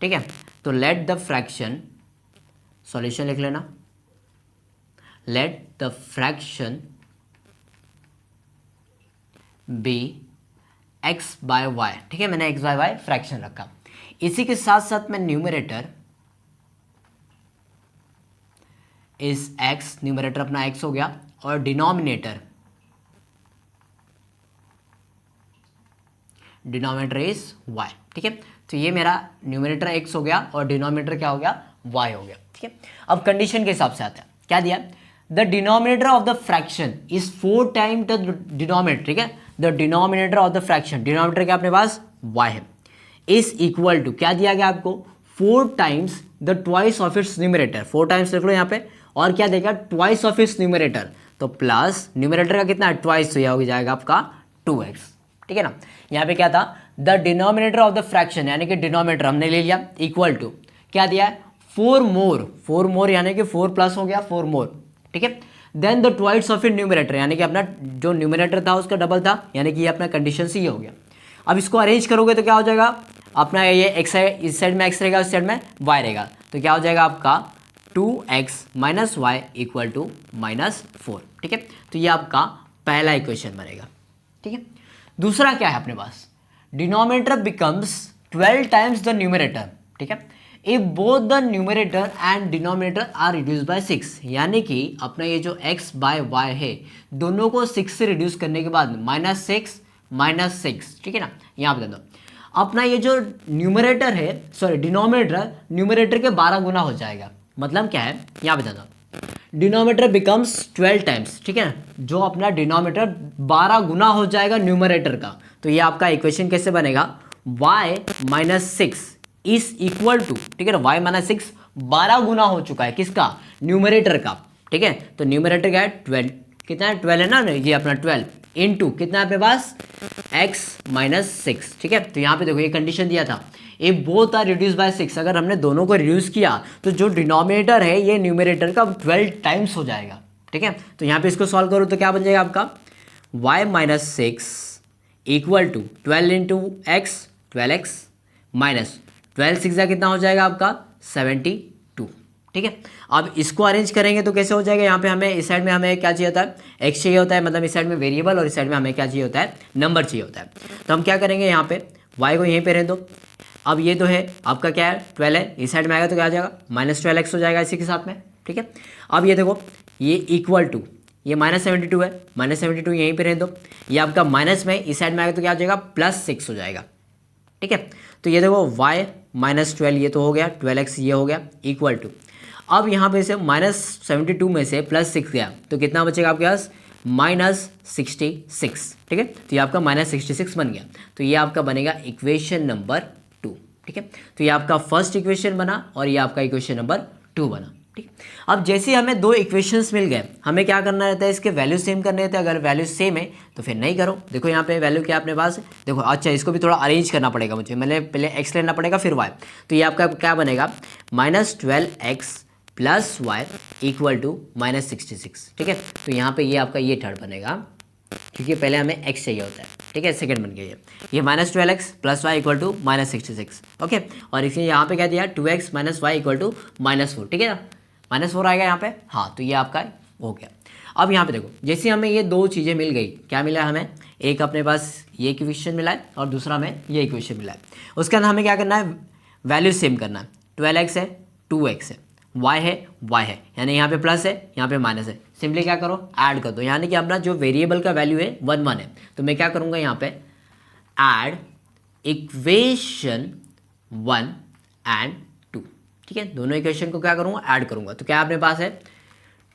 ठीक है, तो लेट द फ्रैक्शन, सॉल्यूशन लिख लेना, let the fraction B x/y। ठीक है, मैंने x/y फ्रैक्शन रखा। इसी के साथ साथ में न्यूमरेटर इज x, न्यूमरेटर अपना x हो गया, और डिनोमिनेटर इज y। ठीक है, तो ये मेरा न्यूमरेटर x हो गया और डिनोमिनेटर क्या हो गया y हो गया। ठीक है, अब कंडीशन के हिसाब से आता है, क्या दिया, the denominator of the fraction is 4 time the denominator. ठीक है, the denominator of the fraction, denominator क्या अपने पास y है, इज इक्वल टू क्या दिया गया आपको 4 times the twice of its numerator, 4 times लिख लो यहाँ पे, और क्या देगा ट्वाइस ऑफ इट्स न्यूमरेटर, तो प्लस न्यूमरेटर का कितना है ट्वाइस, तो यह हो जाएगा आपका 2x। ठीक है ना, यहाँ पे क्या था, the denominator of the fraction, यानी कि डिनोमिनेटर हमने ले लिया, इक्वल टू क्या दिया है 4 मोर, यानी कि 4 प्लस हो गया 4 मोर। ठीक है, then the twice of it numerator, यानी कि अपना जो न्यूमरेटर था उसका डबल था, यानी कि ये अपना कंडीशन से ये हो गया। अब इसको अरेंज करोगे तो क्या हो जाएगा, अपना ये x है, इस साइड में x रहेगा, इस साइड में y रहेगा, तो क्या हो जाएगा आपका 2x minus y equal to -4। ठीक है, तो ये आपका पहला इक्वेशन बनेगा। ठीक है, दूसरा क्या है अपने पास, denominator becomes 12 times the numerator. ठीक है, if both the numerator and denominator are reduce by 6, यानी कि अपना ये जो x/y है दोनों को 6 से रिड्यूस करने के बाद -6 -6। ठीक है ना, यहाँ बता दो अपना ये जो न्यूमरेटर है, सॉरी डिनोमिनेटर, न्यूमरेटर के 12 गुना हो जाएगा। मतलब क्या है, यहाँ बता दो डिनोमिनेटर बिकम्स 12 टाइम्स। ठीक है, जो अपना डिनोमिनेटर 12 गुना हो जाएगा न्यूमरेटर का, तो ये आपका इक्वेशन कैसे बनेगा, y -6 इज इक्वल टू, ठीक है ना, y माइनस 6 12 गुना हो चुका है किसका, न्यूमरेटर का, ठीक है। तो न्यूमरेटर क्या है 12, कितना है 12 है ना, ये अपना 12 इंटू कितना है अपने पास x माइनस 6, ठीक है। तो यहाँ पे देखो ये कंडीशन दिया था, ये बोथ आर रिड्यूस बाय 6, अगर हमने दोनों को रिड्यूस किया तो जो डिनोमिनेटर है ये न्यूमरेटर का 12 टाइम्स हो जाएगा, ठीक है। तो यहाँ पे इसको सॉल्व करो तो क्या बन जाएगा आपका y minus 6 equal to 12 into x 12x minus 12 6 कितना हो जाएगा आपका 72, ठीक है। अब इसको अरेंज करेंगे तो कैसे हो जाएगा, यहाँ पे हमें इस साइड में हमें क्या चाहिए होता है, x चाहिए होता है, मतलब इस साइड में वेरिएबल और इस साइड में हमें क्या चाहिए होता है, नंबर चाहिए होता है। तो हम क्या करेंगे, यहाँ पे y को यहीं पे रहने दो। अब ये तो है आपका क्या है 12 है, इस साइड में आएगा तो क्या आ जाएगा -12x हो जाएगा इसी के साथ में, ठीक है। अब ये देखो ये इक्वल टू, ये -72 है, -72 यहीं पे रहने दो, ये आपका माइनस में इस साइड में आएगा तो क्या आ जाएगा +6 हो जाएगा, ठीक है। तो ये देखो y माइनस 12 ये तो हो गया, 12x ये हो गया इक्वल टू, अब यहाँ पे से -72 में से +6 गया तो कितना बचेगा आपके पास -66, ठीक है। तो ये आपका -66 बन गया, तो ये आपका बनेगा इक्वेशन नंबर 2, ठीक है। तो ये आपका फर्स्ट इक्वेशन बना और ये आपका इक्वेशन नंबर 2 बना, ठीक। अब जैसे हमें दो इक्वेशंस मिल गए, हमें क्या करना रहता है, इसके वैल्यू सेम करने रहते हैं। अगर वैल्यू सेम है तो फिर नहीं करो। देखो यहाँ पे वैल्यू क्या अपने पास, देखो अच्छा इसको भी थोड़ा अरेंज करना पड़ेगा मुझे, मैंने पहले x लेना पड़ेगा फिर y। तो ये आपका क्या बनेगा -12x plus y equal to -66, ठीक है। तो यहाँ पे ये आपका ये थर्ड बनेगा, क्योंकि पहले हमें x चाहिए होता है, ठीक है, सेकंड बन गया ये -12x plus y equal to -66, okay. और इसलिए यहाँ पे क्या दिया 2x minus y equal to -4, ठीक है ना, -4 आएगा यहाँ पे, हाँ। तो ये आपका हो गया। अब यहाँ पे देखो जैसे हमें ये दो चीज़ें मिल गई, क्या मिला है हमें, एक अपने पास ये इक्वेशन मिला है और दूसरा हमें ये इक्वेशन मिला है। उसके अंदर हमें क्या करना है, वैल्यू सेम करना है। 12x है 2x है, y है y है, यानी यहाँ पे प्लस है यहाँ पे माइनस है, सिंपली क्या करो ऐड कर दो। यानी कि अपना जो वेरिएबल का वैल्यू है 1 1 है, तो मैं क्या करूँगा यहाँ पे ऐड इक्वेशन 1 एंड 2, ठीक है। दोनों इक्वेशन को क्या करूँगा ऐड करूँगा, तो क्या अपने पास है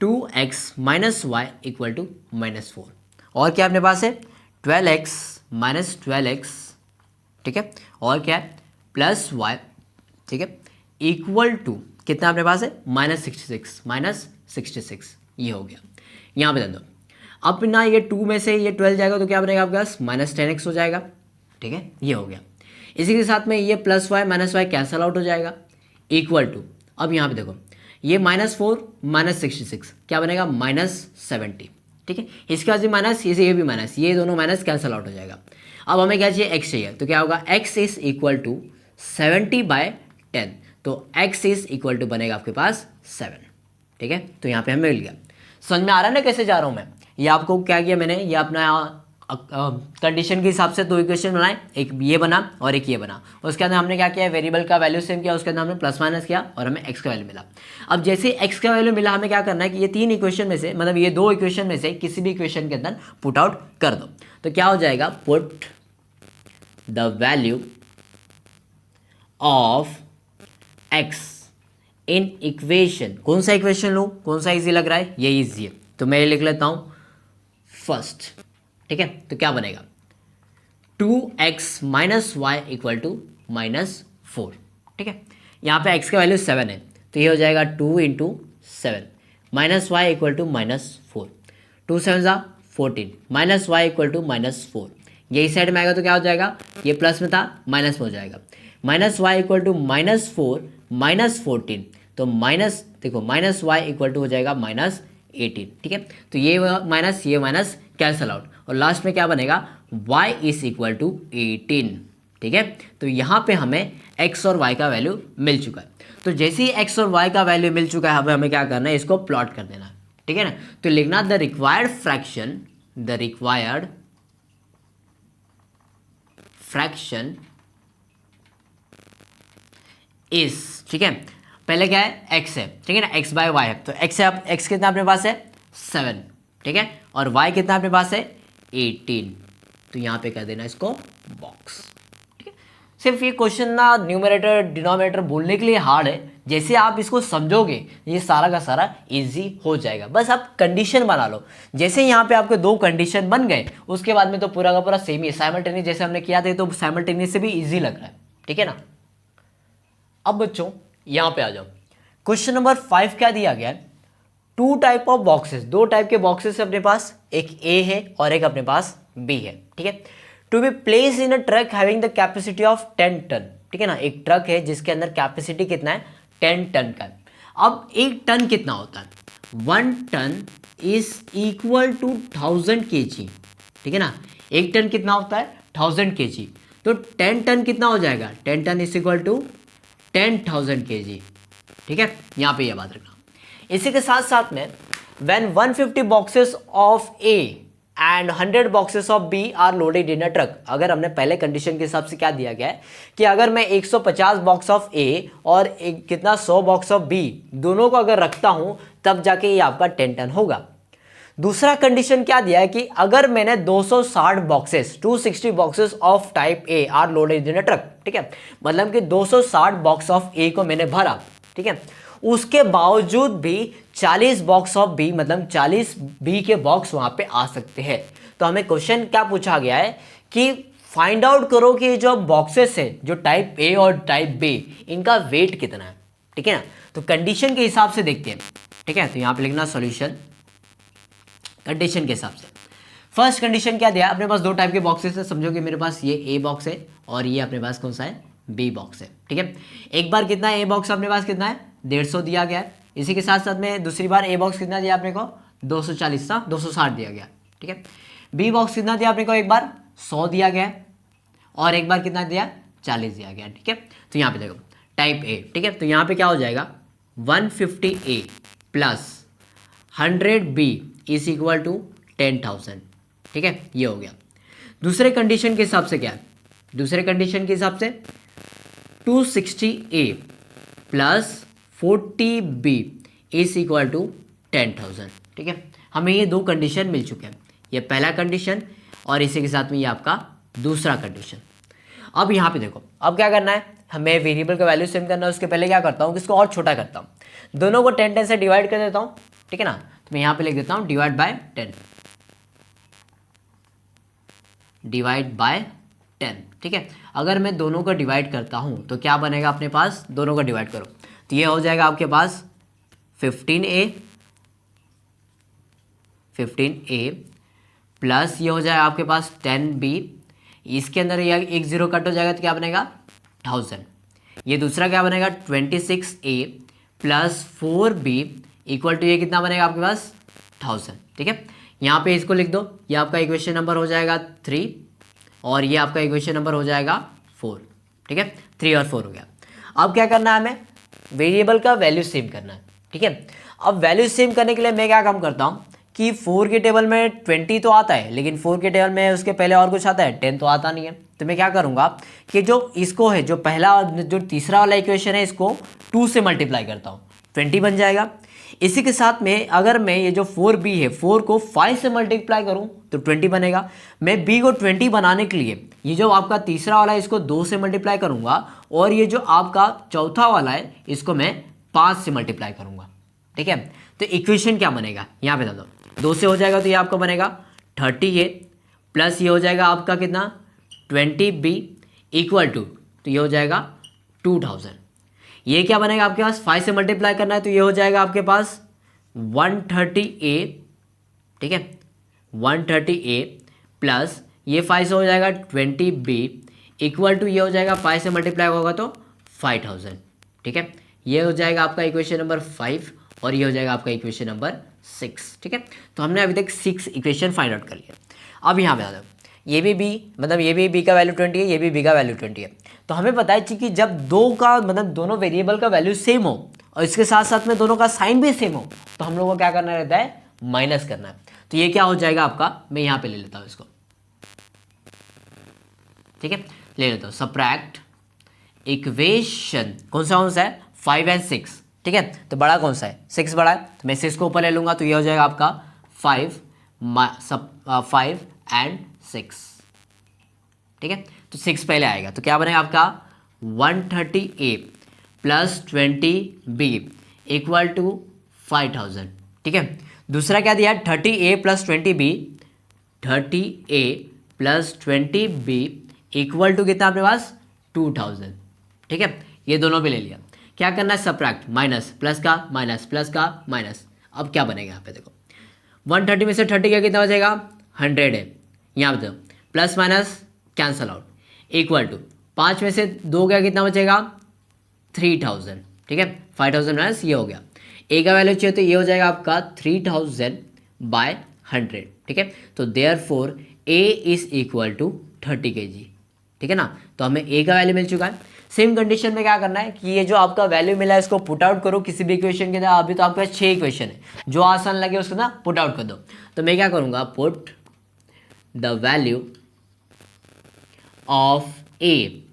2x minus y equal to -4, और क्या अपने पास है 12x माइनस 12x, ठीक है, और क्या है प्लस y, ठीक है, इक्वल टू कितना अपने पास है -66, ये हो गया। यहाँ पे दे दो, अब ना ये 2 में से ये 12 जाएगा तो क्या बनेगा आपके पास -10x हो जाएगा, ठीक है, ये हो गया। इसी के साथ में ये plus y minus y cancel out हो जाएगा इक्वल टू, अब यहाँ पे देखो ये -4 -66 क्या बनेगा -70, ठीक है। इसके बाद माइनस, ये भी माइनस, ये दोनों माइनस कैंसल आउट हो जाएगा। अब हमें क्या चाहिए x चाहिए, तो क्या होगा x इज इक्वल टू 70/10, तो x इज इक्वल टू बनेगा आपके पास 7, ठीक है। तो यहाँ पे हमें मिल गया। समझ में आ रहा है ना कैसे जा रहा हूँ मैं, ये आपको क्या किया मैंने, ये अपना कंडीशन के हिसाब से दो इक्वेशन बनाए, एक ये बना और एक ये बना। उसके अंदर हमने क्या किया, वेरिएबल का वैल्यू सेम किया, उसके अंदर हमने प्लस माइनस किया और हमें x का वैल्यू मिला। अब जैसे x का वैल्यू मिला, हमें क्या करना है कि ये तीन इक्वेशन में से, मतलब ये दो इक्वेशन में से किसी भी इक्वेशन के अंदर पुट आउट कर दो। तो क्या हो जाएगा, put the value of x in equation, कौन सा इक्वेशन लूँ, कौन सा ईजी लग रहा है, ये ईजी है, तो मैं ये लिख लेता हूँ फर्स्ट, ठीक है। तो क्या बनेगा 2x minus y equal to -4, ठीक है। यहाँ पे x का वैल्यू 7 है, तो ये हो जाएगा 2 × 7 minus y equal to -4, 2 7 14 minus y equal to -4, यही साइड में आएगा तो क्या हो जाएगा, ये प्लस में था माइनस में हो जाएगा, माइनस वाई इक्वल टू -4 -14, तो माइनस देखो माइनस वाई इक्वल टू हो जाएगा -18, ठीक है। तो ये माइनस कैंसल आउट, और लास्ट में क्या बनेगा y इज इक्वल टू 18, ठीक है। तो यहाँ पे हमें x और y का वैल्यू मिल चुका है। तो जैसे ही x और y का वैल्यू मिल चुका है, हमें क्या करना है, इसको प्लॉट कर देना, ठीक है ना। तो लिखना द रिक्वायर्ड फ्रैक्शन इज, ठीक है। पहले क्या है x है, ठीक है ना, x/y है, तो x है, x कितना अपने पास है 7, ठीक है, और y कितना अपने पास है 18, तो यहाँ पे कर देना इसको बॉक्स, ठीक है। सिर्फ ये क्वेश्चन ना न्यूमरेटर डिनोमिनेटर बोलने के लिए हार्ड है, जैसे आप इसको समझोगे ये सारा का सारा इजी हो जाएगा। बस आप कंडीशन बना लो, जैसे यहाँ पे आपके दो कंडीशन बन गए, उसके बाद में तो पूरा का पूरा सेम ही है, साइमल्टेनियस जैसे हमने किया था, तो साइमल्टेनियस से भी ईजी लग रहा है, ठीक है ना। अब बच्चों यहाँ पे आ जाओ, क्वेश्चन नंबर 5 क्या दिया गया है, 2 टाइप ऑफ बॉक्सेस, 2 टाइप के बॉक्सेस है अपने पास, एक ए है और एक अपने पास बी है, ठीक है। To be placed in a truck having the capacity of 10 ton, ठीक है ना, एक ट्रक है जिसके अंदर कैपेसिटी कितना है, 10 टन का है। अब एक टन कितना होता है, 1 ton is equal to 1000 kg, ठीक है ना, एक टन कितना होता है 1000 kg, तो 10 टन कितना हो जाएगा, 10 ton is equal to 10,000 kg, ठीक है, यहाँ पे यह बात रखना। इसी के साथ साथ में when 150 boxes of A and 100 boxes of B are loaded in a truck, अगर हमने पहले कंडीशन के हिसाब से क्या दिया गया है कि अगर मैं 150 बॉक्स ऑफ A और कितना 100 बॉक्स ऑफ B दोनों को अगर रखता हूं तब जाके ये आपका 10 टन होगा। दूसरा कंडीशन क्या दिया है कि अगर मैंने 260 boxes 260 boxes of type A R loaded in a truck, ठीक है, मतलब कि 260 बॉक्स ऑफ ए को मैंने भरा, ठीक है, उसके बावजूद भी 40 बॉक्स ऑफ बी मतलब 40 बी के बॉक्स वहां पे आ सकते हैं। तो हमें क्वेश्चन क्या पूछा गया है कि फाइंड आउट करो कि जो बॉक्सेस है जो टाइप ए और टाइप बी इनका वेट कितना है, ठीक है ना। तो कंडीशन के हिसाब से देखते हैं, ठीक है, तो यहां पे लिखना सॉल्यूशन कंडीशन के हिसाब से। फर्स्ट कंडीशन क्या दिया, अपने पास 2 टाइप के बॉक्सेस है, समझो कि मेरे पास ये ए बॉक्स है और ये अपने पास कौन सा है, बी बॉक्स है, ठीक है। एक बार कितना है ए बॉक्स अपने पास कितना है 150 दिया गया है, इसी के साथ साथ में दूसरी बार ए बॉक्स कितना दिया आपने को 240 था 260 दिया गया, ठीक है। बी बॉक्स कितना दिया आपने को, एक बार 100 दिया गया और एक बार कितना दिया 40 दिया गया, ठीक है। तो यहाँ पे देखो टाइप ए, ठीक है, तो यहाँ पे क्या हो जाएगा 150 A plus 100 B is equal to 10,000, ठीक है, ये हो गया। दूसरे कंडीशन के हिसाब से क्या है, दूसरे कंडीशन के हिसाब से 260 A plus 40 B is equal to 10,000, ठीक है। हमें ये 2 कंडीशन मिल चुके हैं, ये पहला कंडीशन और इसी के साथ में ये आपका दूसरा कंडीशन। अब यहाँ पे देखो, अब क्या करना है, हमें वेरिएबल का वैल्यू सेम करना है। उसके पहले क्या करता हूँ कि इसको और छोटा करता हूँ, दोनों को 10 10 से डिवाइड कर देता हूँ, ठीक है ना। तो मैं यहाँ पे लिख देता हूँ डिवाइड बाय 10, डिवाइड बाय 10, ठीक है। अगर मैं दोनों को डिवाइड करता हूँ तो क्या बनेगा अपने पास, दोनों को डिवाइड करो तो ये हो जाएगा आपके पास 15a प्लस ये हो जाएगा आपके पास 10b, इसके अंदर ये एक 0 कट हो जाएगा तो क्या बनेगा 1000। ये दूसरा क्या बनेगा 26a plus 4b equal to ये कितना बनेगा आपके पास 1000, ठीक है। यहाँ पे इसको लिख दो, ये आपका इक्वेशन नंबर हो जाएगा 3 और ये आपका इक्वेशन नंबर हो जाएगा 4, ठीक है, 3 और 4 हो गया। अब क्या करना है, हमें वेरिएबल का वैल्यू सेम करना है, ठीक है। अब वैल्यू सेम करने के लिए मैं क्या काम करता हूँ कि 4 के टेबल में 20 तो आता है, लेकिन 4 के टेबल में उसके पहले और कुछ आता है 10 तो आता नहीं है। तो मैं क्या करूँगा कि जो इसको है जो पहला जो तीसरा वाला इक्वेशन है इसको 2 से मल्टीप्लाई करता हूँ, 20 बन जाएगा। इसी के साथ में अगर मैं ये जो 4b है 4 को 5 से मल्टीप्लाई करूं तो 20 बनेगा। मैं b को 20 बनाने के लिए ये जो आपका तीसरा वाला है इसको 2 से मल्टीप्लाई करूंगा और ये जो आपका चौथा वाला है इसको मैं 5 से मल्टीप्लाई करूंगा, ठीक है। तो इक्वेशन क्या बनेगा यहाँ पे बता दो, 2 से हो जाएगा तो ये आपका बनेगा 30a प्लस ये हो जाएगा आपका कितना 20b इक्वल टू, तो ये हो जाएगा 2000। ये क्या बनेगा आपके पास 5 से मल्टीप्लाई करना है तो ये हो जाएगा आपके पास 130a, ठीक है, 130a प्लस ये 5 से हो जाएगा 20b इक्वल टू ये हो जाएगा 5 से मल्टीप्लाई होगा तो 5000, ठीक है। ये हो जाएगा आपका इक्वेशन नंबर 5 और ये हो जाएगा आपका इक्वेशन नंबर 6, ठीक है। तो हमने अभी तक 6 इक्वेशन फाइंड आउट कर लिया। अब यहाँ पे आ जाओ, ये भी b मतलब ये भी b का वैल्यू 20 है, ये भी b का वैल्यू 20 है। तो हमें पता है कि जब दो का मतलब दोनों वेरिएबल का वैल्यू सेम हो और इसके साथ साथ में दोनों का साइन भी सेम हो तो हम लोगों को क्या करना रहता है, माइनस करना है। तो ये क्या हो जाएगा आपका, मैं यहाँ पे ले लेता हूँ इसको, ठीक है, ले लेता हूँ सब्ट्रैक्ट इक्वेशन कौन सा है 5 एंड 6, ठीक है। तो बड़ा कौन सा है 6 बड़ा है तो मैं 6 को ऊपर ले लूंगा तो ये हो जाएगा आपका 5 एंड 6, ठीक है। तो 6 पहले आएगा तो क्या बनेगा आपका 130a plus 20b equal to 5000, ठीक है। दूसरा क्या दिया 30a plus 20b, 30a plus 20b equal to कितना अपने पास 2000, ठीक है। ये दोनों भी ले लिया। क्या करना है, सब्ट्रैक्ट, माइनस प्लस का माइनस प्लस का माइनस। अब क्या बनेगा यहाँ पे देखो, 130 में से 30 क्या कितना हो जाएगा, 100 है। यहाँ पे देखो plus minus cancel out, equal to 5 में से 2 क्या कितना बचेगा, 3000, ठीक है। 5000 माइनस ये हो गया, ए का वैल्यू चाहिए तो ये हो जाएगा आपका 3000 बाय 100, ठीक है। तो therefore A is equal to 30 kg, ठीक है ना। तो हमें ए का वैल्यू मिल चुका है। सेम कंडीशन में क्या करना है कि ये जो आपका वैल्यू मिला है इसको पुट आउट करो किसी भी इक्वेशन के अंदर। अभी तो आपके पास 6 इक्वेशन है, जो आसान लगे उसको ना पुट आउट कर दो। तो मैं क्या करूँगा, put the value of A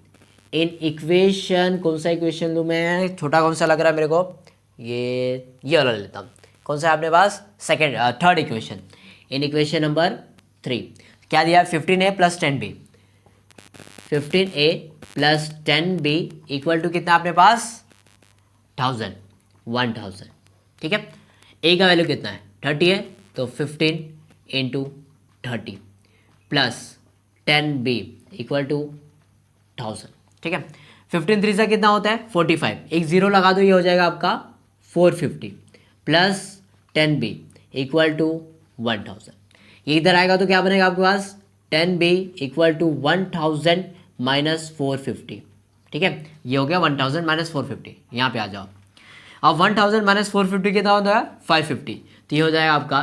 in equation, कौन सा इक्वेशन लूँ मैं, छोटा कौन सा लग रहा है मेरे को, ये वाला लेता हूँ। कौन सा है अपने पास, third equation. In equation number 3 क्या दिया, 15a plus 10b, 15a plus 10b equal to कितना अपने पास, 1000, ठीक है। a का वैल्यू कितना है, 30 है, तो 15 into 30 plus 10b equal to 1000, ठीक है। 15 3 से कितना होता है, 45, एक जीरो लगा दो, ये हो जाएगा आपका 450 प्लस 10b इक्वल टू 1000। ये इधर आएगा तो क्या बनेगा आपके पास, 10b इक्वल टू 1000 माइनस 450, ठीक है। ये हो गया 1000 माइनस 450, यहाँ पे आ जाओ। अब 1000 माइनस 450 कितना होता है, 550, तो ये हो जाएगा आपका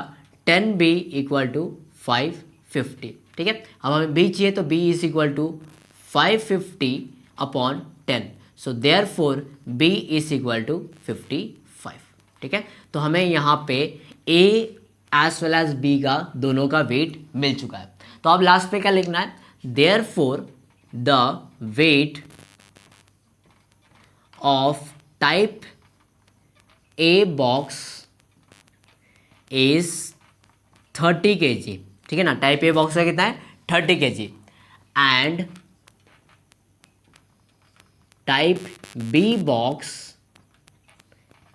10b इक्वल टू 550, ठीक है। अब हमें b चाहिए तो b is equal to 550 upon 10, so therefore b is equal to 55, ठीक है। तो हमें यहाँ पे a as well as b का दोनों का वेट मिल चुका है। तो अब लास्ट पे क्या लिखना है, therefore the weight of type A box is 30 kg, ठीक है ना। टाइप ए बॉक्स का कितना है, 30 kg, and type B box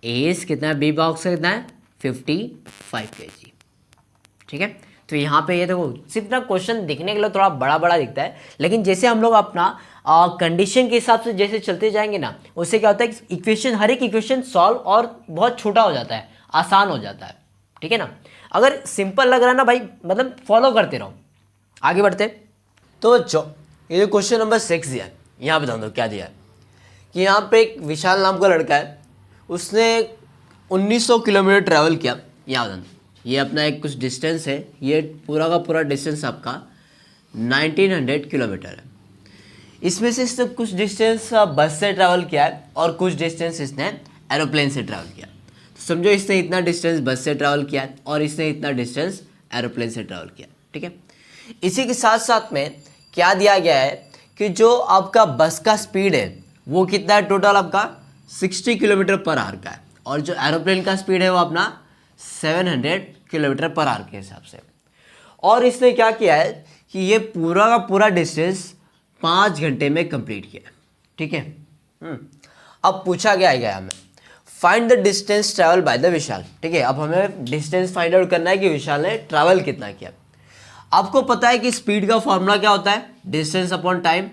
is कितना है, बी बॉक्स का कितना है, 55 kg, ठीक है। तो यहाँ पे ये देखो, सिर्फ ना क्वेश्चन दिखने के लिए थोड़ा बड़ा बड़ा दिखता है, लेकिन जैसे हम लोग अपना कंडीशन के हिसाब से जैसे चलते जाएंगे ना, उससे क्या होता है कि इक्वेशन, हर एक इक्वेशन सॉल्व और बहुत छोटा हो जाता है, आसान हो जाता है, ठीक है ना। अगर सिंपल लग रहा है ना भाई, मतलब फॉलो करते रहो। आगे बढ़ते। तो बच्चों ये जो क्वेश्चन नंबर 6 दिया है, यहाँ बता दो क्या दिया है कि यहाँ पे एक विशाल नाम का लड़का है, उसने 1900 किलोमीटर ट्रैवल किया। यहाँ बता दो, ये अपना एक कुछ डिस्टेंस है, ये पूरा का पूरा डिस्टेंस आपका 1900 किलोमीटर है। इसमें से इसने कुछ डिस्टेंस बस से ट्रैवल किया है और कुछ डिस्टेंस इसने एरोप्लेन से ट्रैवल किया। तो समझो इसने इतना डिस्टेंस बस से ट्रैवल किया और इसने इतना डिस्टेंस एरोप्लेन से ट्रैवल किया, ठीक है। इसी के साथ साथ में क्या दिया गया है कि जो आपका बस का स्पीड है वो कितना है, टोटल आपका 60 किलोमीटर पर आवर का है, और जो एरोप्लेन का स्पीड है वो अपना 700 किलोमीटर पर आवर के हिसाब से। और इसने क्या किया है कि ये पूरा का पूरा डिस्टेंस 5 घंटे में कंप्लीट किया, ठीक है। अब पूछा गया है हमें find the distance travel by the Vishal, ठीक है। अब हमें डिस्टेंस फाइंड आउट करना है कि विशाल ने ट्रैवल कितना किया। आपको पता है कि स्पीड का फॉर्मूला क्या होता है, distance upon time,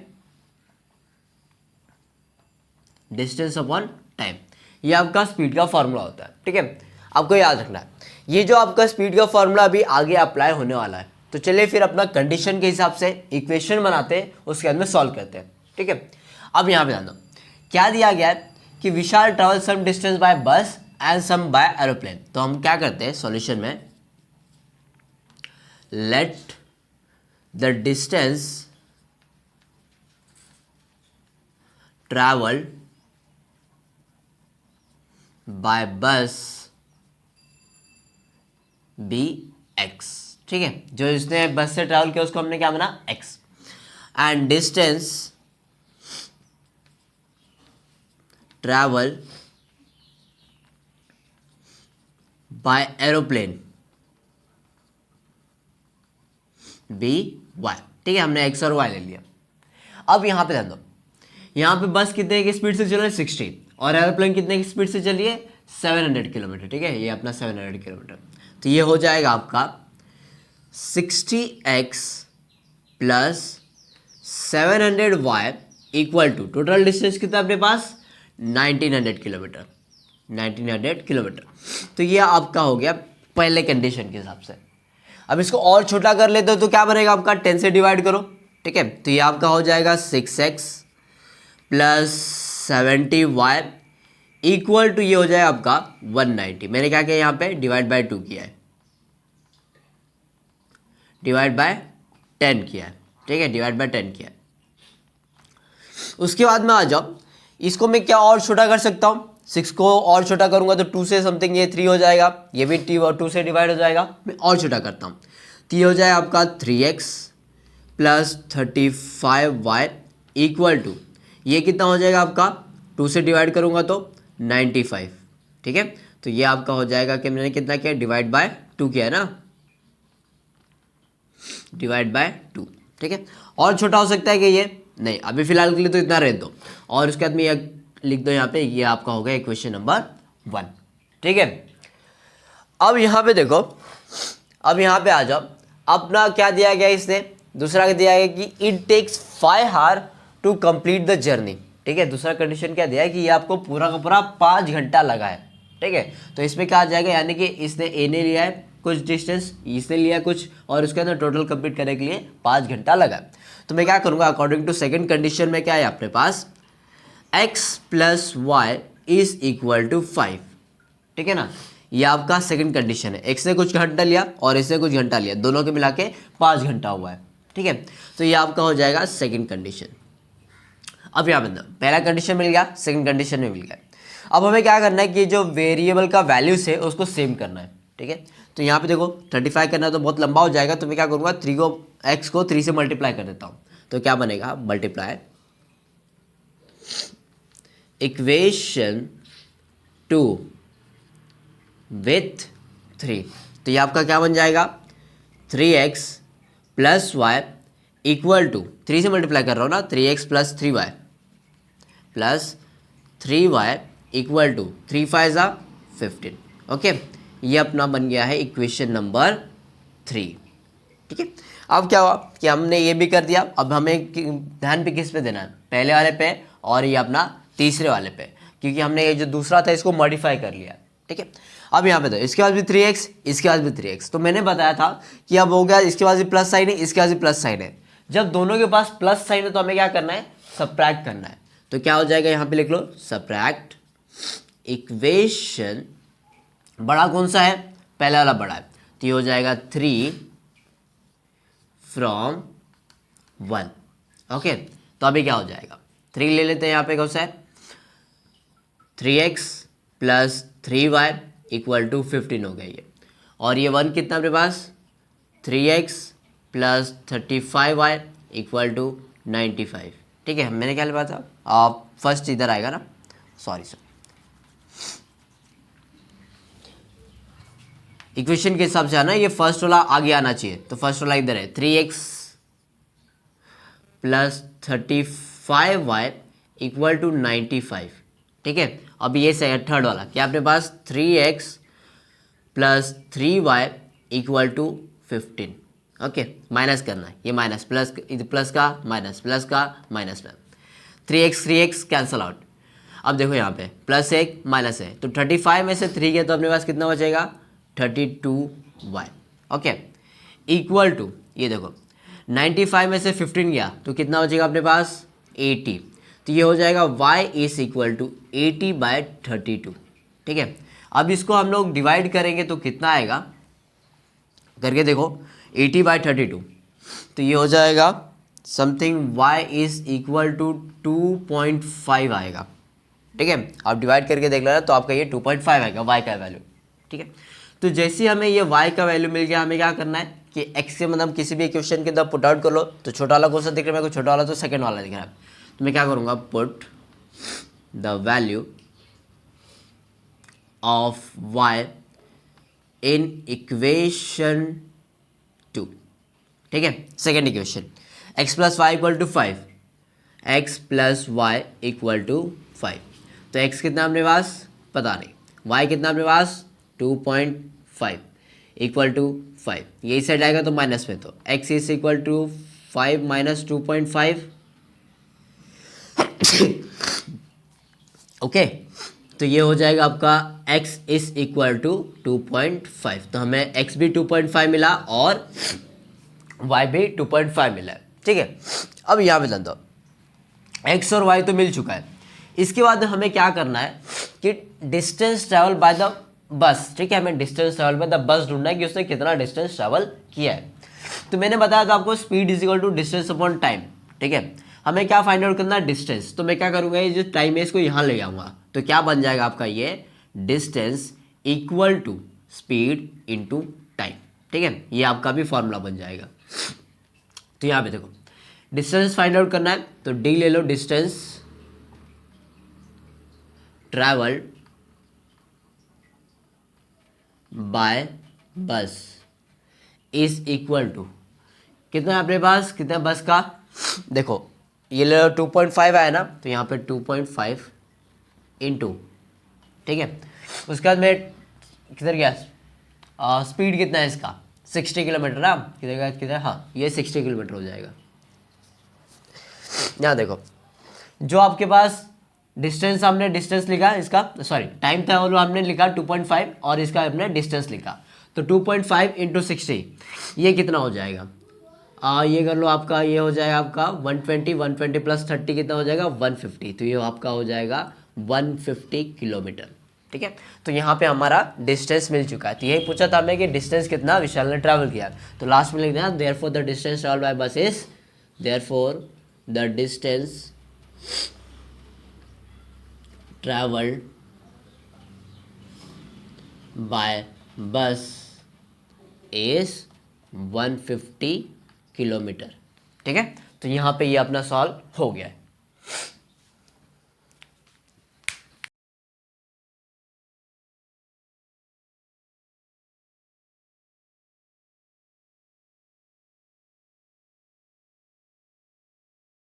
distance upon time, ये आपका स्पीड का फॉर्मूला होता है, ठीक है। आपको याद रखना है, ये जो आपका स्पीड का फॉर्मूला अभी आगे अप्लाई होने वाला है। तो चलिए फिर अपना कंडीशन के हिसाब से इक्वेशन बनाते हैं, उसके बाद में सॉल्व करते हैं, ठीक है। अब यहाँ पे ध्यान दो, क्या दिया गया है कि विशाल ट्रैवल सम डिस्टेंस बाय बस एंड सम बाय एरोप्लेन। तो हम क्या करते हैं सॉल्यूशन में, let the distance travel by बस बी एक्स, ठीक है। जो इसने बस से ट्रैवल किया उसको हमने क्या बना, x, and distance travel by aeroplane be y, ठीक है। हमने एक्स और वाई ले लिया। अब यहां पे ध्यान दो, यहां पे बस कितने की स्पीड से चल रही है, 60, और एरोप्लेन कितने की स्पीड से चल रही है, 700 किलोमीटर, ठीक है। ये अपना 700 किलोमीटर, तो ये हो जाएगा आपका 60x plus 700y equal to, total distance कितना अपने पास 1900 किलोमीटर, 1900 किलोमीटर। तो ये आपका हो गया पहले कंडीशन के हिसाब से। अब इसको और छोटा कर लेते हो तो क्या बनेगा आपका, 10 से डिवाइड करो, ठीक है। तो ये आपका हो जाएगा 6x plus 70y equal to ये हो जाएगा आपका 190। मैंने क्या किया यहाँ पे डिवाइड बाय 2 किया है, डिवाइड बाय 10 किया है, ठीक है, डिवाइड बाय 10 किया है। उसके बाद में आ जाओ, इसको मैं क्या और छोटा कर सकता हूँ, 6 को और छोटा करूंगा तो 2 से समथिंग ये 3 हो जाएगा, ये भी 2 से डिवाइड हो जाएगा। मैं और छोटा करता हूँ तो ये हो जाएगा आपका 3x plus 35y equal to ये कितना हो जाएगा आपका, 2 से डिवाइड करूंगा तो 95, ठीक है। तो ये आपका हो जाएगा कि मैंने कितना किया, डिवाइड बाय 2 किया है ना, डिवाइड बाय 2, ठीक है। और छोटा हो सकता है कि ये नहीं, अभी फिलहाल के लिए तो इतना रहने दो। और उसके बाद में ये लिख दो यहाँ पे, ये आपका हो गया इक्वेशन नंबर 1, ठीक है। अब यहाँ पे देखो, अब यहाँ पे आ जाओ, अपना क्या दिया गया इसने, दूसरा क्या दिया गया कि it takes 5 hour to complete the journey, ठीक है। दूसरा कंडीशन क्या दिया है कि ये आपको पूरा का पूरा 5 घंटा लगा है, ठीक है। तो इसमें क्या आ जाएगा, यानी कि इसने ए ने लिया है कुछ डिस्टेंस, इसने लिया कुछ, और उसके अंदर टोटल कंप्लीट करने के लिए 5 घंटा लगा। तो मैं क्या करूँगा, अकॉर्डिंग टू सेकेंड कंडीशन में क्या है अपने पास, x plus y is equal to 5, ठीक है ना। ये आपका सेकंड कंडीशन है, x ने कुछ घंटा लिया और इसने कुछ घंटा लिया, दोनों के मिला के 5 घंटा हुआ है, ठीक है। तो ये आपका हो जाएगा सेकंड कंडीशन। अब यहाँ पे पहला कंडीशन मिल गया, सेकंड कंडीशन में मिल गया। अब हमें क्या करना है कि जो वेरिएबल का वैल्यूज है उसको सेम करना है, ठीक है। तो यहाँ पे देखो 35 करना है तो बहुत लंबा हो जाएगा, तो मैं क्या करूँगा, x को 3 से मल्टीप्लाई कर देता हूँ। तो क्या बनेगा, मल्टीप्लाई इक्वेशन 2 विथ 3। तो ये आपका क्या बन जाएगा, 3x plus y equal to 3 से मल्टीप्लाई कर रहा हूँ ना, 3x प्लस 3y plus 3y equal to 3 5 ज़ा 15, ओके। ये अपना बन गया है इक्वेशन नंबर 3, ठीक है। अब क्या हुआ कि हमने ये भी कर दिया, अब हमें ध्यान पे किस पे देना है, पहले वाले पे और ये अपना तीसरे वाले पे, क्योंकि हमने ये जो दूसरा था इसको मॉडिफाई कर लिया, ठीक है। अब यहाँ पे तो इसके बाद भी 3x, इसके बाद भी 3x, तो मैंने बताया था कि अब हो गया, इसके पास भी प्लस साइन है, इसके पास भी प्लस साइन है। जब दोनों के पास प्लस साइन है तो हमें क्या करना है, सबट्रैक्ट करना है। तो क्या हो जाएगा, यहाँ पे लिख लो सबट्रैक्ट इक्वेशन, बड़ा कौन सा है, पहला वाला बड़ा है, तो ये हो जाएगा 3 फ्रॉम 1, ओके। तो अभी क्या हो जाएगा, 3 ले लेते हैं, यहाँ पे कौन सा है, 3x प्लस 3y इक्वल टू 15 हो गया ये, और ये 1 कितना अपने plus, 3x plus 35y equal to 95, ठीक है। मैंने क्या लिखा था, आप फर्स्ट इधर आएगा ना, सॉरी सर, इक्वेशन के हिसाब से आना, ये फर्स्ट वाला आगे आना चाहिए, तो फर्स्ट वाला इधर है, 3x plus 35y equal to 95, ठीक है। अब ये सही है थर्ड वाला, क्या अपने पास 3x प्लस 3y equal to 15, okay. Minus करना है, ये माइनस प्लस, प्लस का माइनस, प्लस का माइनस, 3x कैंसल आउट। अब देखो यहाँ पे प्लस 1 माइनस है, तो 35 में से 3 गया तो अपने पास कितना बचेगा, 32y, ओके, इक्वल टू ये देखो 95 में से 15 गया तो कितना बचेगा अपने पास, 80। तो ये हो जाएगा y इज इक्वल टू 80/32, ठीक है। अब इसको हम लोग डिवाइड करेंगे तो कितना आएगा, करके देखो 80/32, तो ये हो जाएगा something y is equal to 2.5 आएगा, ठीक है। आप डिवाइड करके देख लेना तो आपका ये 2.5 आएगा y का वैल्यू, ठीक है। तो जैसे ही हमें ये y का वैल्यू मिल गया, हमें क्या करना है कि x के मतलब किसी भी इक्वेशन के अंदर पुट आउट कर लो। तो छोटा वाला कौन सा दिख रहा है मेरे को, छोटा वाला तो सेकंड वाला दिख रहा है, तो मैं क्या करूँगा, put the value of y in equation 2, ठीक है। Second equation, x plus y equal to 5, x plus y equal to 5, तो x कितना अपने पास पता नहीं, y कितना अपने पास 2.5 इक्वल टू 5, यही साइड आएगा तो माइनस में, तो x is equal to 5 minus 2.5 okay, तो ये हो जाएगा आपका x इज इक्वल टू 2.5, तो हमें x भी 2.5 मिला और y भी 2.5 मिला है, ठीक है। अब यहाँ पे दो x और y तो मिल चुका है। इसके बाद हमें क्या करना है कि distance travel by the bus, ठीक है, हमें distance travel by the bus ढूंढना है कि उसने कितना डिस्टेंस ट्रैवल किया है। तो मैंने बताया था आपको speed is equal to distance upon time, ठीक है। हमें क्या फाइंड आउट करना है, डिस्टेंस। तो मैं क्या करूँगा, ये जो टाइम है इसको यहाँ ले आऊँगा, तो क्या बन जाएगा आपका ये distance equal to speed into time, ठीक है। ये आपका भी फॉर्मूला बन जाएगा। तो यहाँ पे देखो डिस्टेंस फाइंड आउट करना है, तो डी ले लो, distance travel by bus is equal to कितना है अपने पास, कितना बस का, देखो ये ले लो 2.5 आया ना, तो यहाँ पे 2.5 इंटू, ठीक है। उसके बाद में किधर गया, स्पीड कितना है इसका 60 किलोमीटर ना, किधर किधर, हाँ ये 60 किलोमीटर हो जाएगा। यहाँ देखो जो आपके पास डिस्टेंस, हमने डिस्टेंस लिखा इसका, सॉरी टाइम था वो हमने लिखा 2.5 और इसका हमने डिस्टेंस लिखा, तो 2.5 इंटू 60 ये कितना हो जाएगा, ये कर लो आपका, ये हो जाएगा आपका 120, 120 प्लस 30 कितना हो जाएगा 150, तो ये आपका हो जाएगा 150 किलोमीटर, ठीक है। तो यहाँ पे हमारा डिस्टेंस मिल चुका है। तो यही पूछा था हमें कि डिस्टेंस कितना विशाल ने ट्रैवल किया, तो लास्ट में लिख देना therefore the distance travel by bus is, therefore the distance travelled by bus is 150 kilometre, ठीक है। तो यहाँ पे ये अपना सॉल्व हो गया है।